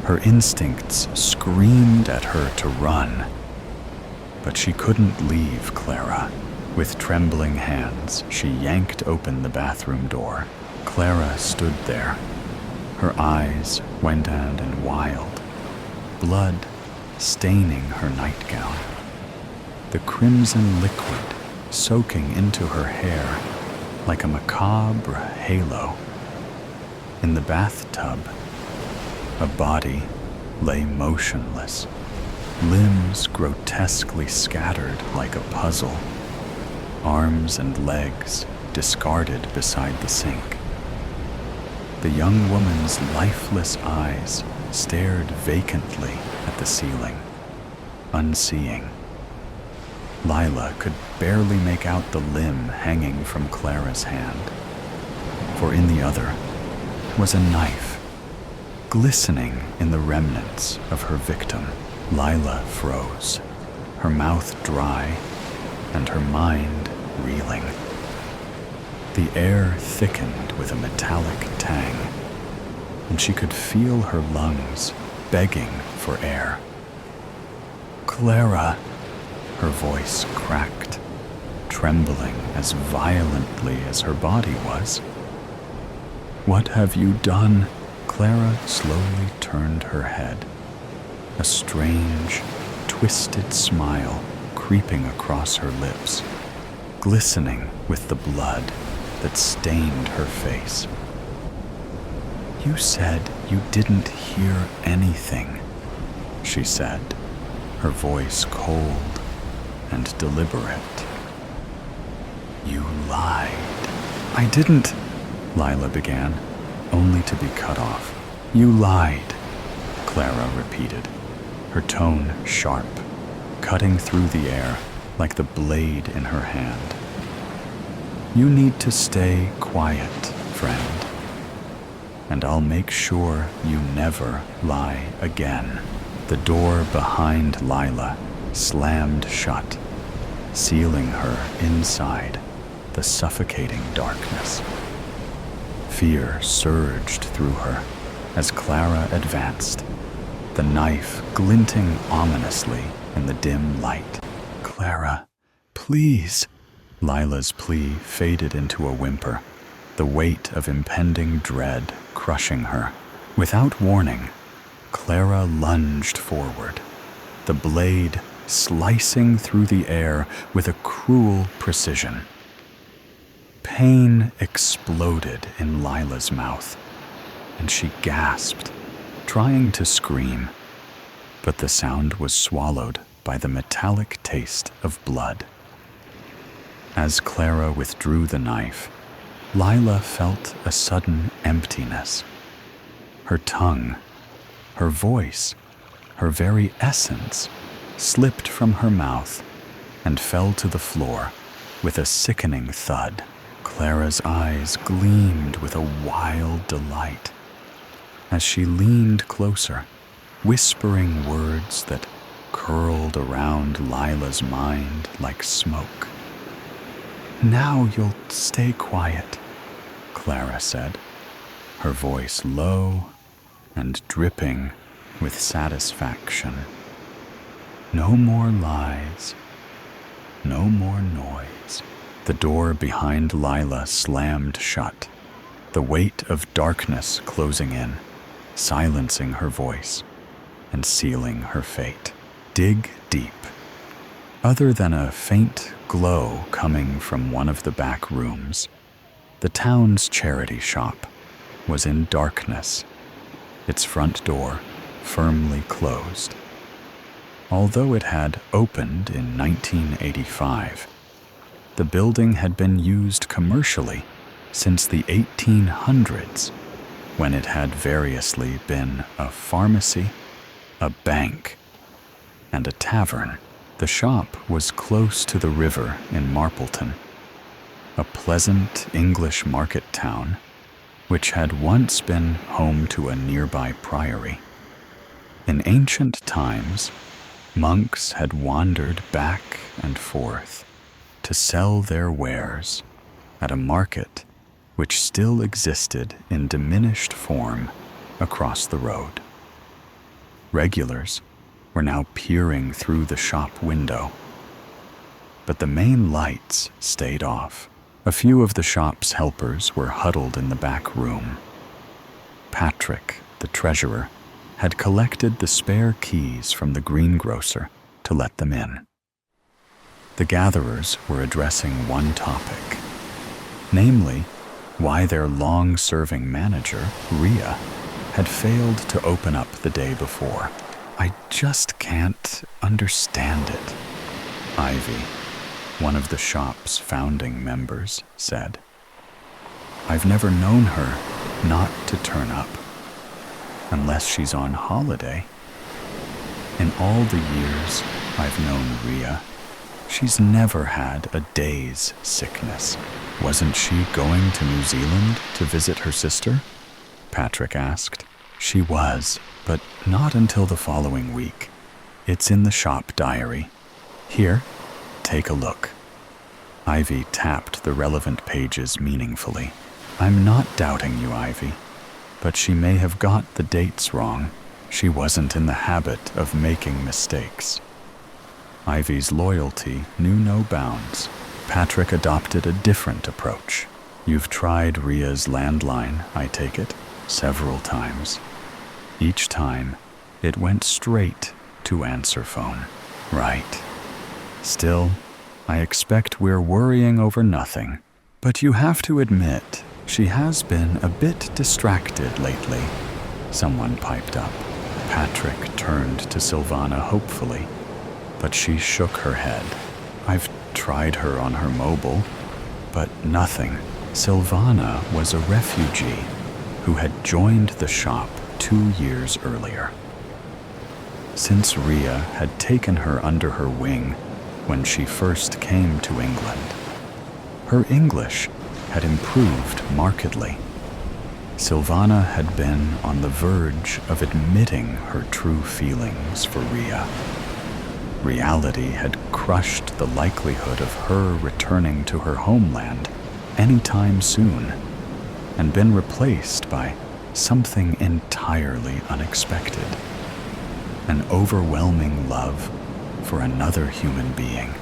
Her instincts screamed at her to run, but she couldn't leave Clara. With trembling hands, she yanked open the bathroom door. Clara stood there, her eyes widened and wild, blood staining her nightgown, the crimson liquid soaking into her hair like a macabre halo. In the bathtub, a body lay motionless, limbs grotesquely scattered like a puzzle, arms and legs discarded beside the sink. The young woman's lifeless eyes stared vacantly at the ceiling, unseeing. Lila could barely make out the limb hanging from Clara's hand, for in the other was a knife, glistening in the remnants of her victim. Lila froze, her mouth dry and her mind reeling. The air thickened with a metallic tang, and she could feel her lungs begging for air. "Clara," her voice cracked, trembling as violently as her body was. "What have you done?" Clara slowly turned her head, a strange, twisted smile creeping across her lips, glistening with the blood that stained her face. "You said you didn't hear anything," she said, her voice cold and deliberate. "You lied." "I didn't," Lila began, only to be cut off. "You lied," Clara repeated, her tone sharp, cutting through the air like the blade in her hand. "You need to stay quiet, friend, and I'll make sure you never lie again." The door behind Lila slammed shut, sealing her inside the suffocating darkness. Fear surged through her as Clara advanced, the knife glinting ominously in the dim light. "Clara, please." Lila's plea faded into a whimper, the weight of impending dread crushing her. Without warning, Clara lunged forward, the blade slicing through the air with a cruel precision. Pain exploded in Lila's mouth, and she gasped, trying to scream, but the sound was swallowed by the metallic taste of blood. As Clara withdrew the knife, Lila felt a sudden emptiness. Her tongue, her voice, her very essence slipped from her mouth and fell to the floor with a sickening thud. Clara's eyes gleamed with a wild delight as she leaned closer, whispering words that curled around Lila's mind like smoke. "Now you'll stay quiet," Clara said, her voice low and dripping with satisfaction. "No more lies, no more noise." The door behind Lila slammed shut, the weight of darkness closing in, silencing her voice and sealing her fate. Dig deep. Other than a faint glow coming from one of the back rooms, the town's charity shop was in darkness, its front door firmly closed. Although it had opened in 1985, The building had been used commercially since the 1800s, when it had variously been a pharmacy, a bank, and a tavern. The shop was close to the river in Marpleton, a pleasant English market town which had once been home to a nearby priory. In ancient times, monks had wandered back and forth to sell their wares at a market which still existed in diminished form across the road. Regulars were now peering through the shop window, but the main lights stayed off. A few of the shop's helpers were huddled in the back room. Patrick, the treasurer, had collected the spare keys from the greengrocer to let them in. The gatherers were addressing one topic, namely, why their long-serving manager, Rhea, had failed to open up the day before. "I just can't understand it," Ivy, one of the shop's founding members, said. "I've never known her not to turn up, unless she's on holiday. In all the years I've known Rhea, she's never had a day's sickness." "Wasn't she going to New Zealand to visit her sister?" Patrick asked. "She was, but not until the following week. It's in the shop diary. Here, take a look." Ivy tapped the relevant pages meaningfully. "I'm not doubting you, Ivy, but she may have got the dates wrong. She wasn't in the habit of making mistakes." Ivy's loyalty knew no bounds. Patrick adopted a different approach. "You've tried Rhea's landline, I take it, several times. Each time, it went straight to answer phone." "Right. Still, I expect we're worrying over nothing. But you have to admit, she has been a bit distracted lately," someone piped up. Patrick turned to Silvana hopefully, but she shook her head. "I've tried her on her mobile, but nothing." Silvana was a refugee who had joined the shop 2 years earlier. Since Rhea had taken her under her wing when she first came to England, her English had improved markedly. Silvana had been on the verge of admitting her true feelings for Rhea. Reality had crushed the likelihood of her returning to her homeland anytime soon, and been replaced by something entirely unexpected. An overwhelming love for another human being.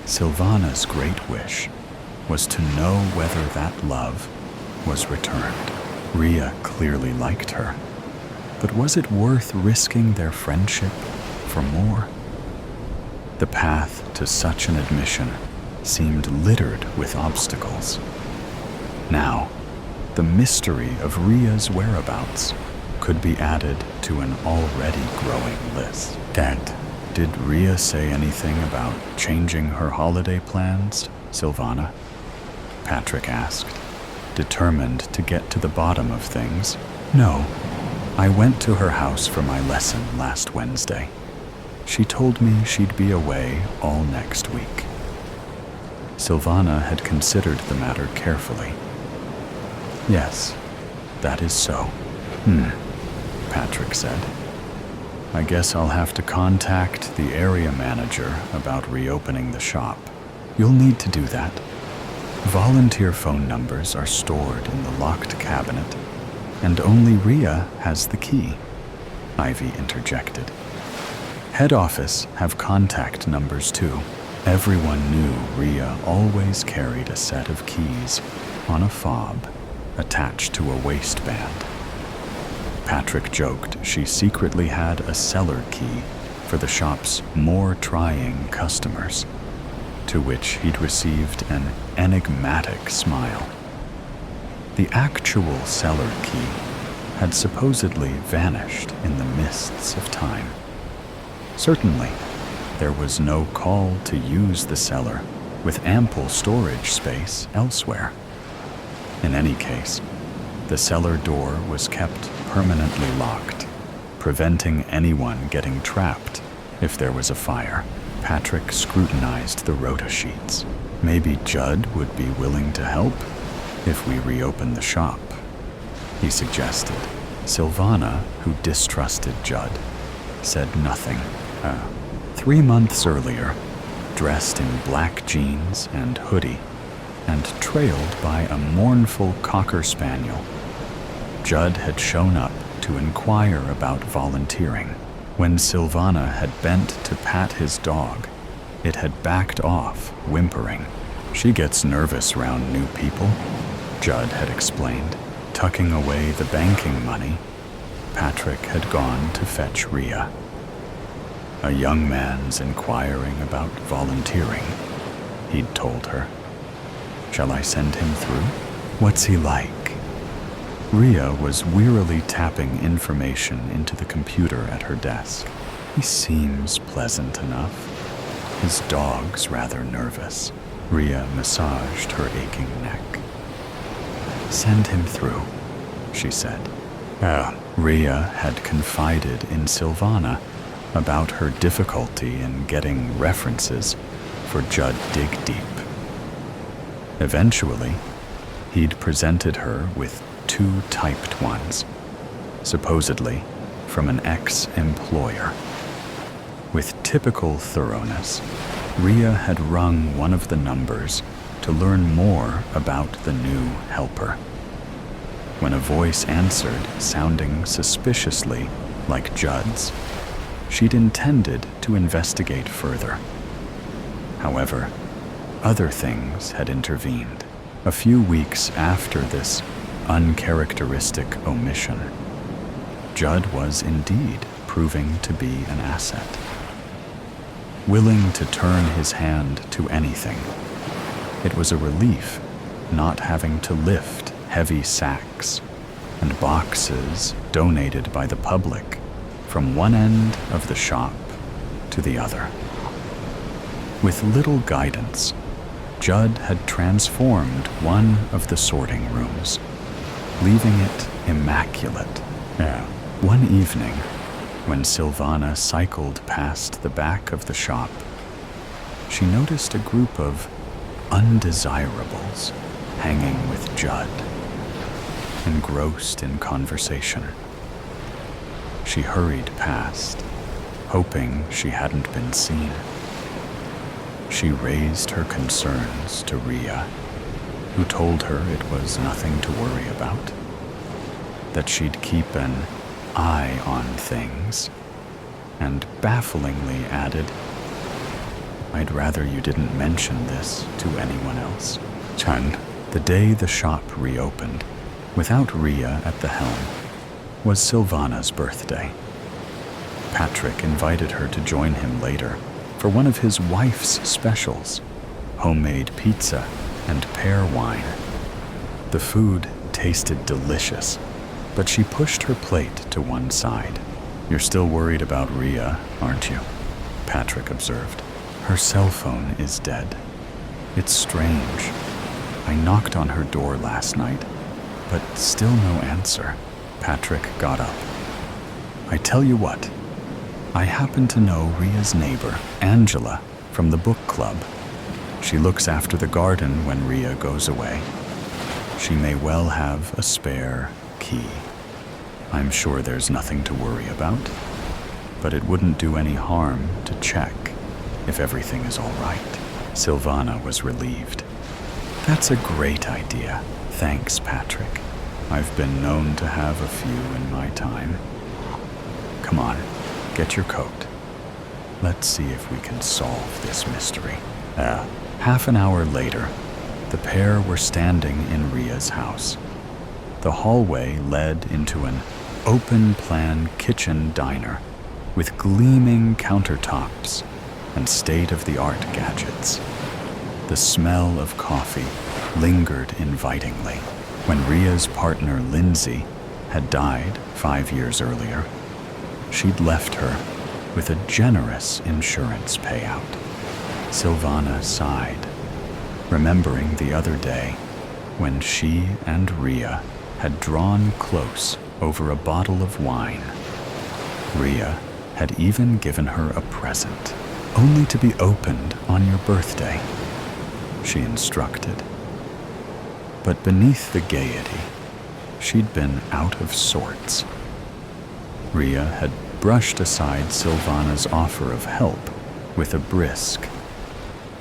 Silvana's great wish was to know whether that love was returned. Rhea clearly liked her, but was it worth risking their friendship for more? The path to such an admission seemed littered with obstacles. Now, the mystery of Rhea's whereabouts could be added to an already growing list. Did Rhea say anything about changing her holiday plans, Silvana?" Patrick asked, determined to get to the bottom of things. "No, I went to her house for my lesson last Wednesday. She told me she'd be away all next week." Silvana had considered the matter carefully. "Yes, that is so." Patrick said. "I guess I'll have to contact the area manager about reopening the shop." "You'll need to do that. Volunteer phone numbers are stored in the locked cabinet, and only Rhea has the key," Ivy interjected. "Head office have contact numbers too." Everyone knew Rhea always carried a set of keys on a fob attached to a waistband. Patrick joked she secretly had a cellar key for the shop's more trying customers, to which he'd received an enigmatic smile. The actual cellar key had supposedly vanished in the mists of time. Certainly, there was no call to use the cellar with ample storage space elsewhere. In any case, the cellar door was kept permanently locked, preventing anyone getting trapped if there was a fire. Patrick scrutinized the rota sheets. Maybe Judd would be willing to help if we reopen the shop, he suggested. Sylvana, who distrusted Judd, said nothing. 3 months earlier, dressed in black jeans and hoodie, and trailed by a mournful cocker spaniel, Judd had shown up to inquire about volunteering. When Sylvana had bent to pat his dog, it had backed off, whimpering. She gets nervous round new people, Judd had explained. Tucking away the banking money, Patrick had gone to fetch Rhea. A young man's inquiring about volunteering, he'd told her. Shall I send him through? What's he like? Rhea was wearily tapping information into the computer at her desk. He seems pleasant enough. His dog's rather nervous. Rhea massaged her aching neck. Send him through, she said. Rhea had confided in Sylvana about her difficulty in getting references for Judd Dig Deep. Eventually, he'd presented her with 2 typed ones, supposedly from an ex-employer. With typical thoroughness, Rhea had rung one of the numbers to learn more about the new helper. When a voice answered, sounding suspiciously like Judd's, she'd intended to investigate further. However, other things had intervened. A few weeks after this uncharacteristic omission, Judd was indeed proving to be an asset. Willing to turn his hand to anything, it was a relief not having to lift heavy sacks and boxes donated by the public from one end of the shop to the other. With little guidance, Judd had transformed one of the sorting rooms, leaving it immaculate. One evening, when Sylvana cycled past the back of the shop, she noticed a group of undesirables hanging with Judd, engrossed in conversation. She hurried past, hoping she hadn't been seen. She raised her concerns to Rhea, who told her it was nothing to worry about, that she'd keep an eye on things, and bafflingly added, I'd rather you didn't mention this to anyone else. The day the shop reopened, without Rhea at the helm, was Sylvana's birthday. Patrick invited her to join him later for one of his wife's specials, homemade pizza and pear wine. The food tasted delicious, but she pushed her plate to one side. You're still worried about Rhea, aren't you? Patrick observed. Her cell phone is dead. It's strange. I knocked on her door last night, but still no answer. Patrick got up. I tell you what, I happen to know Rhea's neighbor, Angela, from the book club. She looks after the garden when Rhea goes away. She may well have a spare key. I'm sure there's nothing to worry about, but it wouldn't do any harm to check if everything is all right. Sylvana was relieved. That's a great idea. Thanks, Patrick. I've been known to have a few in my time. Come on, get your coat. Let's see if we can solve this mystery. Half an hour later, the pair were standing in Rhea's house. The hallway led into an open-plan kitchen diner with gleaming countertops and state-of-the-art gadgets. The smell of coffee lingered invitingly. When Rhea's partner, Lindsay, had died 5 years earlier, she'd left her with a generous insurance payout. Sylvana sighed. remembering the other day when she and Rhea had drawn close over a bottle of wine. Rhea had even given her a present, only to be opened on your birthday, she instructed. But beneath the gaiety, she'd been out of sorts. Rhea had brushed aside Silvana's offer of help with a brisk,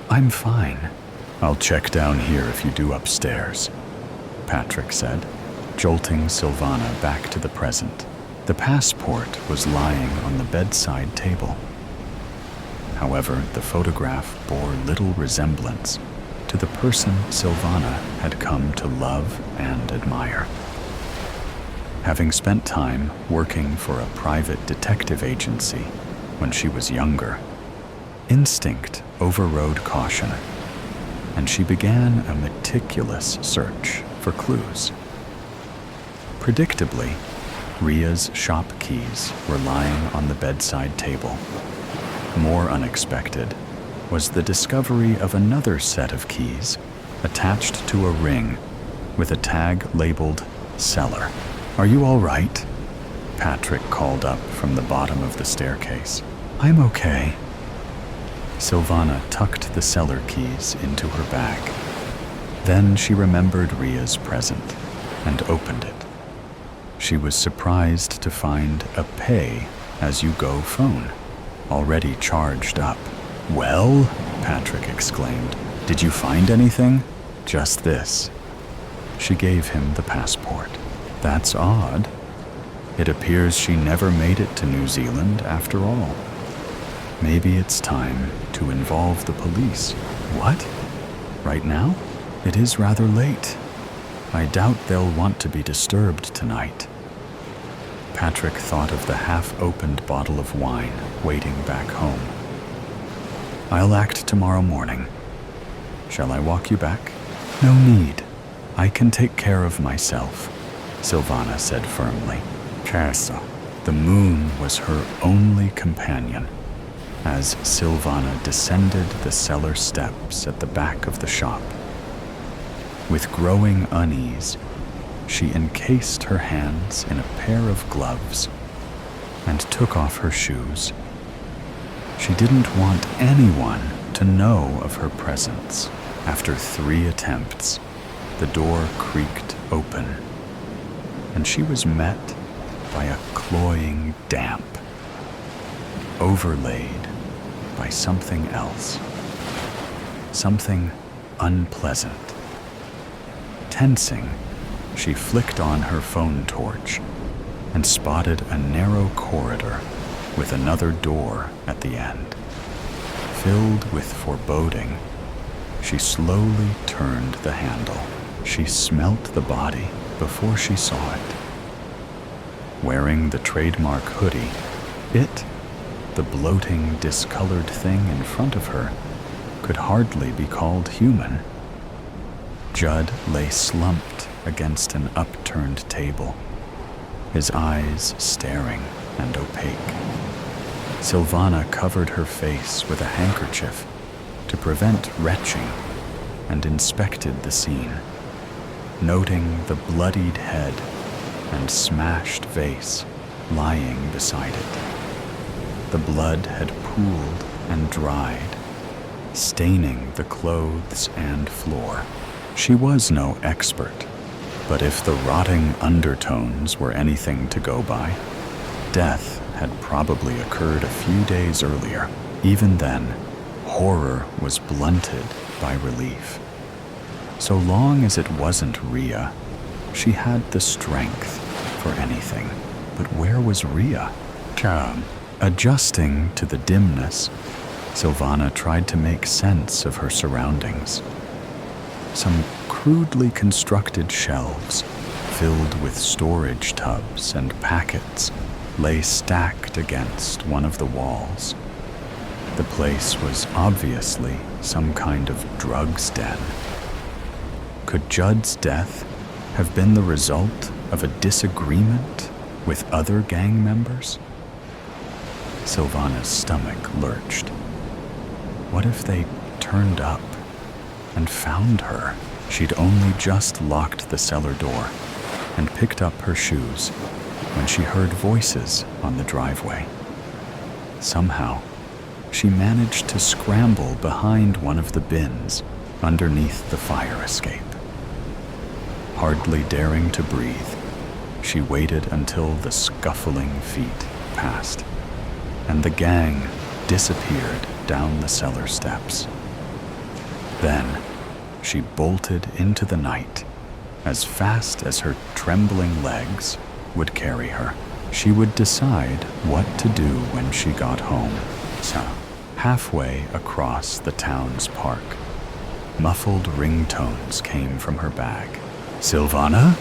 "I'm fine. I'll check down here if you do upstairs," Patrick said, jolting Silvana back to the present. The passport was lying on the bedside table. However, the photograph bore little resemblance to the person Silvana had come to love and admire. Having spent time working for a private detective agency when she was younger, instinct overrode caution, and she began a meticulous search for clues. Predictably, Rhea's shop keys were lying on the bedside table. More unexpected was the discovery of another set of keys attached to a ring with a tag labeled "Cellar." "Are you all right?" Patrick called up from the bottom of the staircase. "I'm okay." Silvana tucked the cellar keys into her bag. Then she remembered Rhea's present and opened it. She was surprised to find a pay-as-you-go phone, already charged up. "Well," Patrick exclaimed, "did you find anything?" "Just this." She gave him the passport. "That's odd. It appears she never made it to New Zealand after all. Maybe it's time to involve the police." "What? Right now? It is rather late. I doubt they'll want to be disturbed tonight." Patrick thought of the half-opened bottle of wine waiting back home. "I'll act tomorrow morning. Shall I walk you back?" "No need. I can take care of myself," Silvana said firmly. Casa. The moon was her only companion as Silvana descended the cellar steps at the back of the shop. With growing unease, she encased her hands in a pair of gloves and took off her shoes. She didn't want anyone to know of her presence. After 3 attempts, the door creaked open, and she was met by a cloying damp, overlaid by something else, something unpleasant. Tensing, she flicked on her phone torch and spotted a narrow corridor with another door at the end. Filled with foreboding, she slowly turned the handle. She smelt the body before she saw it. Wearing the trademark hoodie, the bloating, discolored thing in front of her, could hardly be called human. Judd lay slumped against an upturned table, his eyes staring and opaque. Silvana covered her face with a handkerchief to prevent retching and inspected the scene, noting the bloodied head and smashed vase lying beside it. The blood had pooled and dried, staining the clothes and floor. She was no expert, but if the rotting undertones were anything to go by, death had probably occurred a few days earlier. Even then, horror was blunted by relief. So long as it wasn't Rhea, she had the strength for anything. But where was Rhea? Adjusting to the dimness, Silvana tried to make sense of her surroundings. Some crudely constructed shelves, filled with storage tubs and packets, lay stacked against one of the walls. The place was obviously some kind of drugs den. Could Judd's death have been the result of a disagreement with other gang members? Silvana's stomach lurched. What if they turned up? and found her. She'd only just locked the cellar door and picked up her shoes when she heard voices on the driveway. Somehow, she managed to scramble behind one of the bins underneath the fire escape. Hardly daring to breathe, she waited until the scuffling feet passed, and the gang disappeared down the cellar steps. Then, she bolted into the night as fast as her trembling legs would carry her. She would decide what to do when she got home. So, halfway across the town's park, muffled ringtones came from her bag. "Silvana?"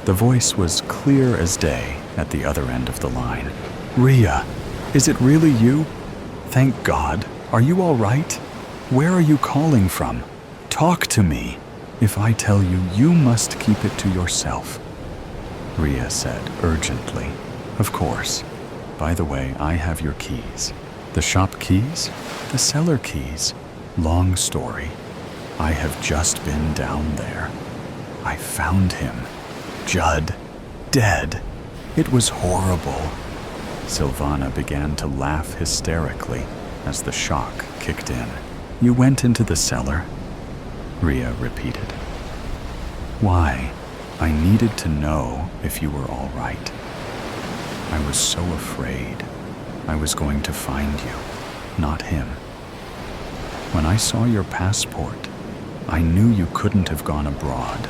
The voice was clear as day at the other end of the line. "Ria, is it really you? Thank God. Are you all right? Where are you calling from? Talk to me. If I tell you, you must keep it to yourself," Ria said urgently. "Of course. By the way, I have your keys." "The shop keys? The cellar keys? Long story. I have just been down there. I found him. Judd. Dead. It was horrible." Silvana began to laugh hysterically as the shock kicked in. "You went into the cellar?" Ria repeated. "Why? I needed to know if you were all right. I was so afraid. I was going to find you, not him. When I saw your passport, I knew you couldn't have gone abroad,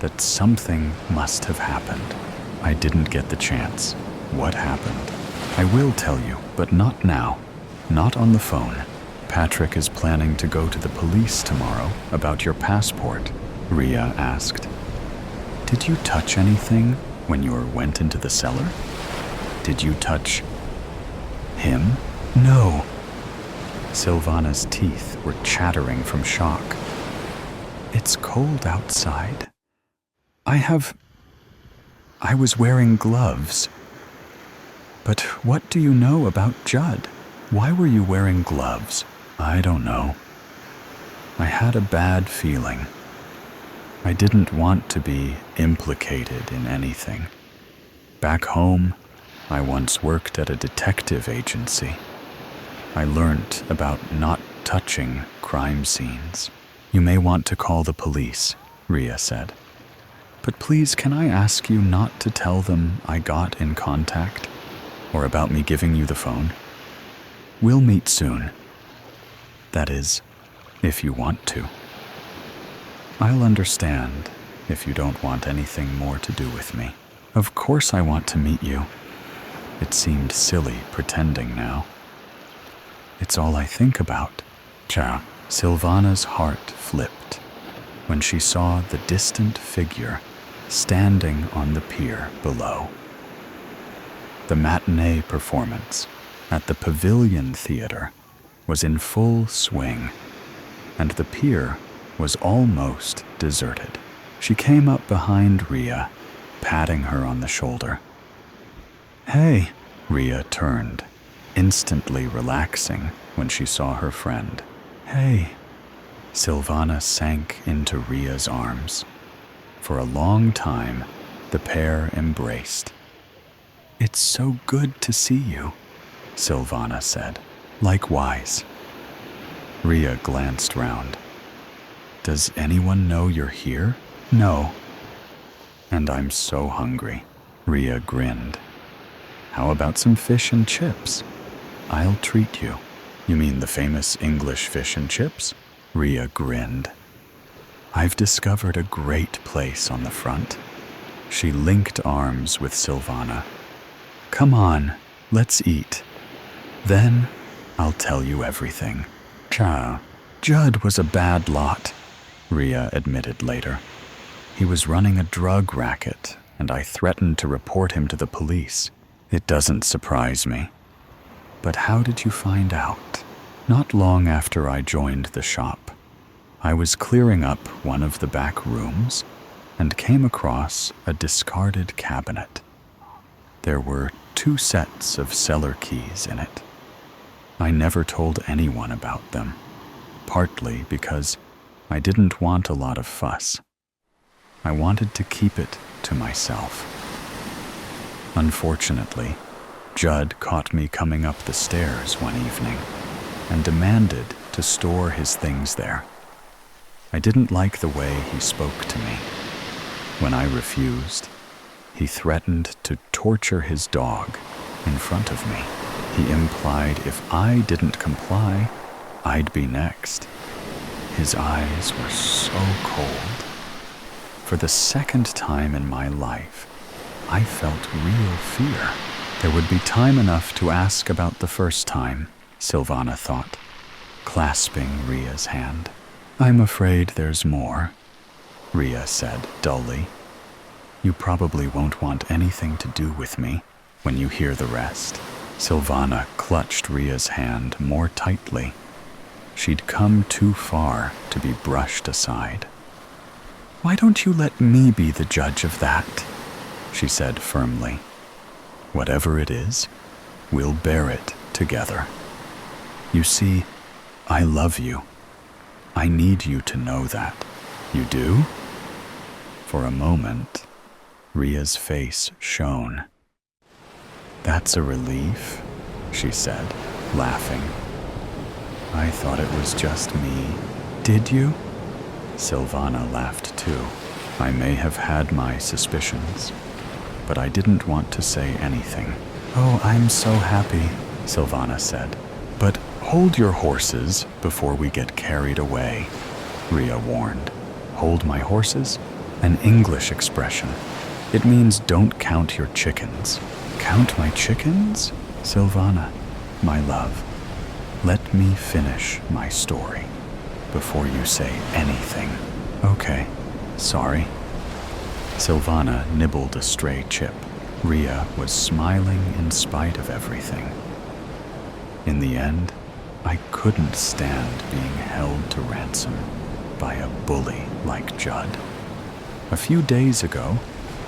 that something must have happened. I didn't get the chance. What happened? I will tell you, but not now. Not on the phone. Patrick is planning to go to the police tomorrow about your passport," Ria asked. "Did you touch anything when you went into the cellar? Did you touch him?" "No." Silvana's teeth were chattering from shock. "It's cold outside. I was wearing gloves. But what do you know about Judd? Why were you wearing gloves?" "I don't know. I had a bad feeling. I didn't want to be implicated in anything. Back home, I once worked at a detective agency. I learned about not touching crime scenes." "You may want to call the police," Ria said. "But please, can I ask you not to tell them I got in contact, or about me giving you the phone? We'll meet soon. That is, if you want to. I'll understand if you don't want anything more to do with me." "Of course I want to meet you." It seemed silly pretending now. "It's all I think about." Ciao. Silvana's heart flipped when she saw the distant figure standing on the pier below. The matinee performance at the Pavilion Theater was in full swing, and the pier was almost deserted. She came up behind Ria, patting her on the shoulder. "Hey," Ria turned, instantly relaxing when she saw her friend. "Hey." Silvana sank into Ria's arms. For a long time, the pair embraced. "It's so good to see you," Silvana said. "Likewise." Ria glanced round. "Does anyone know you're here?" "No." "And I'm so hungry." Ria grinned. "How about some fish and chips? I'll treat you." "You mean the famous English fish and chips?" Ria grinned. "I've discovered a great place on the front." She linked arms with Silvana. "Come on, let's eat. Then I'll tell you everything." "Ciao." "Judd was a bad lot," Ria admitted later. "He was running a drug racket, and I threatened to report him to the police. It doesn't surprise me." "But how did you find out?" "Not long after I joined the shop, I was clearing up one of the back rooms and came across a discarded cabinet. There were 2 sets of cellar keys in it. I never told anyone about them, partly because I didn't want a lot of fuss. I wanted to keep it to myself. Unfortunately, Judd caught me coming up the stairs one evening and demanded to store his things there. I didn't like the way he spoke to me. When I refused, he threatened to torture his dog in front of me. He implied if I didn't comply, I'd be next. His eyes were so cold. For the second time in my life, I felt real fear. There would be time enough to ask about the first time, Silvana thought, clasping Ria's hand. I'm afraid there's more, Ria said dully. You probably won't want anything to do with me when you hear the rest. Silvana clutched Ria's hand more tightly. She'd come too far to be brushed aside. Why don't you let me be the judge of that? She said firmly. Whatever it is, we'll bear it together. You see, I love you. I need you to know that. You do? For a moment, Ria's face shone. That's a relief, she said, laughing. I thought it was just me. Did you? Silvana laughed too. I may have had my suspicions, but I didn't want to say anything. Oh, I'm so happy, Silvana said. But hold your horses before we get carried away, Ria warned. Hold my horses? An English expression. It means don't count your chickens. Count my chickens? Silvana, my love, let me finish my story before you say anything. Okay, sorry. Silvana nibbled a stray chip. Ria was smiling in spite of everything. In the end, I couldn't stand being held to ransom by a bully like Judd. A few days ago,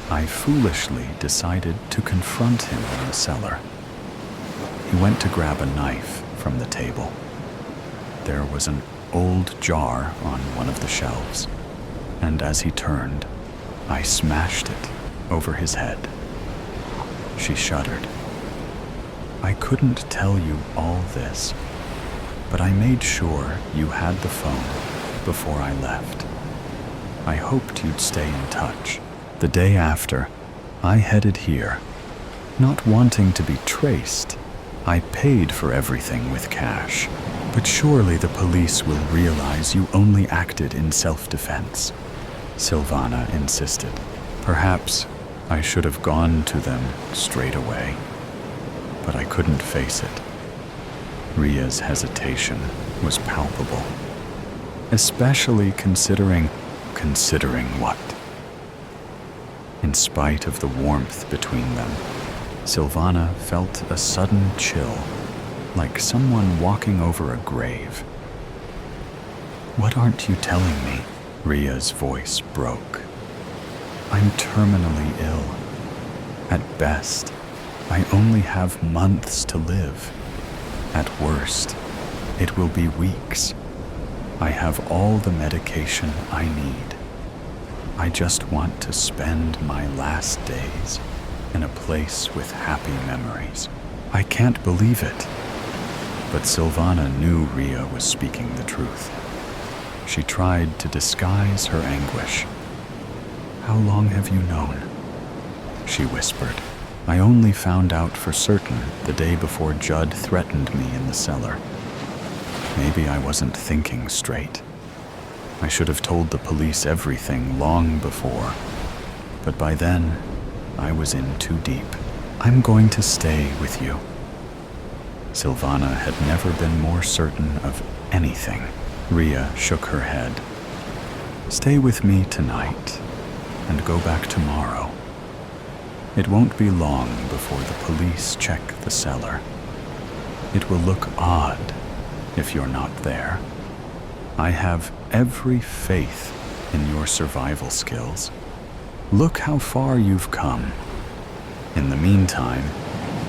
I foolishly decided to confront him in the cellar. He went to grab a knife from the table. There was an old jar on one of the shelves, and as he turned, I smashed it over his head. She shuddered. I couldn't tell you all this, but I made sure you had the phone before I left. I hoped you'd stay in touch. The day after, I headed here. Not wanting to be traced, I paid for everything with cash. But surely the police will realize you only acted in self-defense, Silvana insisted. Perhaps I should have gone to them straight away, but I couldn't face it. Ria's hesitation was palpable, especially considering what? In spite of the warmth between them, Silvana felt a sudden chill, like someone walking over a grave. What aren't you telling me? Ria's voice broke. I'm terminally ill. At best, I only have months to live. At worst, it will be weeks. I have all the medication I need. I just want to spend my last days in a place with happy memories. I can't believe it. But Silvana knew Ria was speaking the truth. She tried to disguise her anguish. How long have you known? She whispered. I only found out for certain the day before Judd threatened me in the cellar. Maybe I wasn't thinking straight. I should have told the police everything long before, but by then, I was in too deep. I'm going to stay with you. Silvana had never been more certain of anything. Ria shook her head. Stay with me tonight, and go back tomorrow. It won't be long before the police check the cellar. It will look odd if you're not there. I have every faith in your survival skills. Look how far you've come. In the meantime,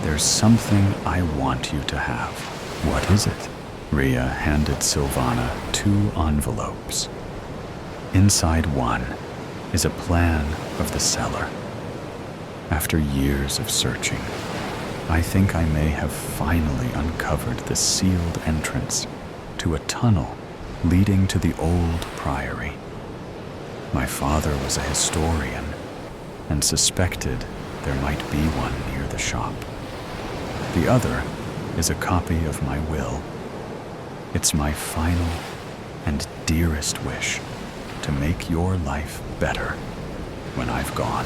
there's something I want you to have. What is it? Ria handed Silvana 2 envelopes. Inside one is a plan of the cellar. After years of searching, I think I may have finally uncovered the sealed entrance to a tunnel leading to the old priory. My father was a historian and suspected there might be one near the shop. The other is a copy of my will. It's my final and dearest wish to make your life better when I've gone.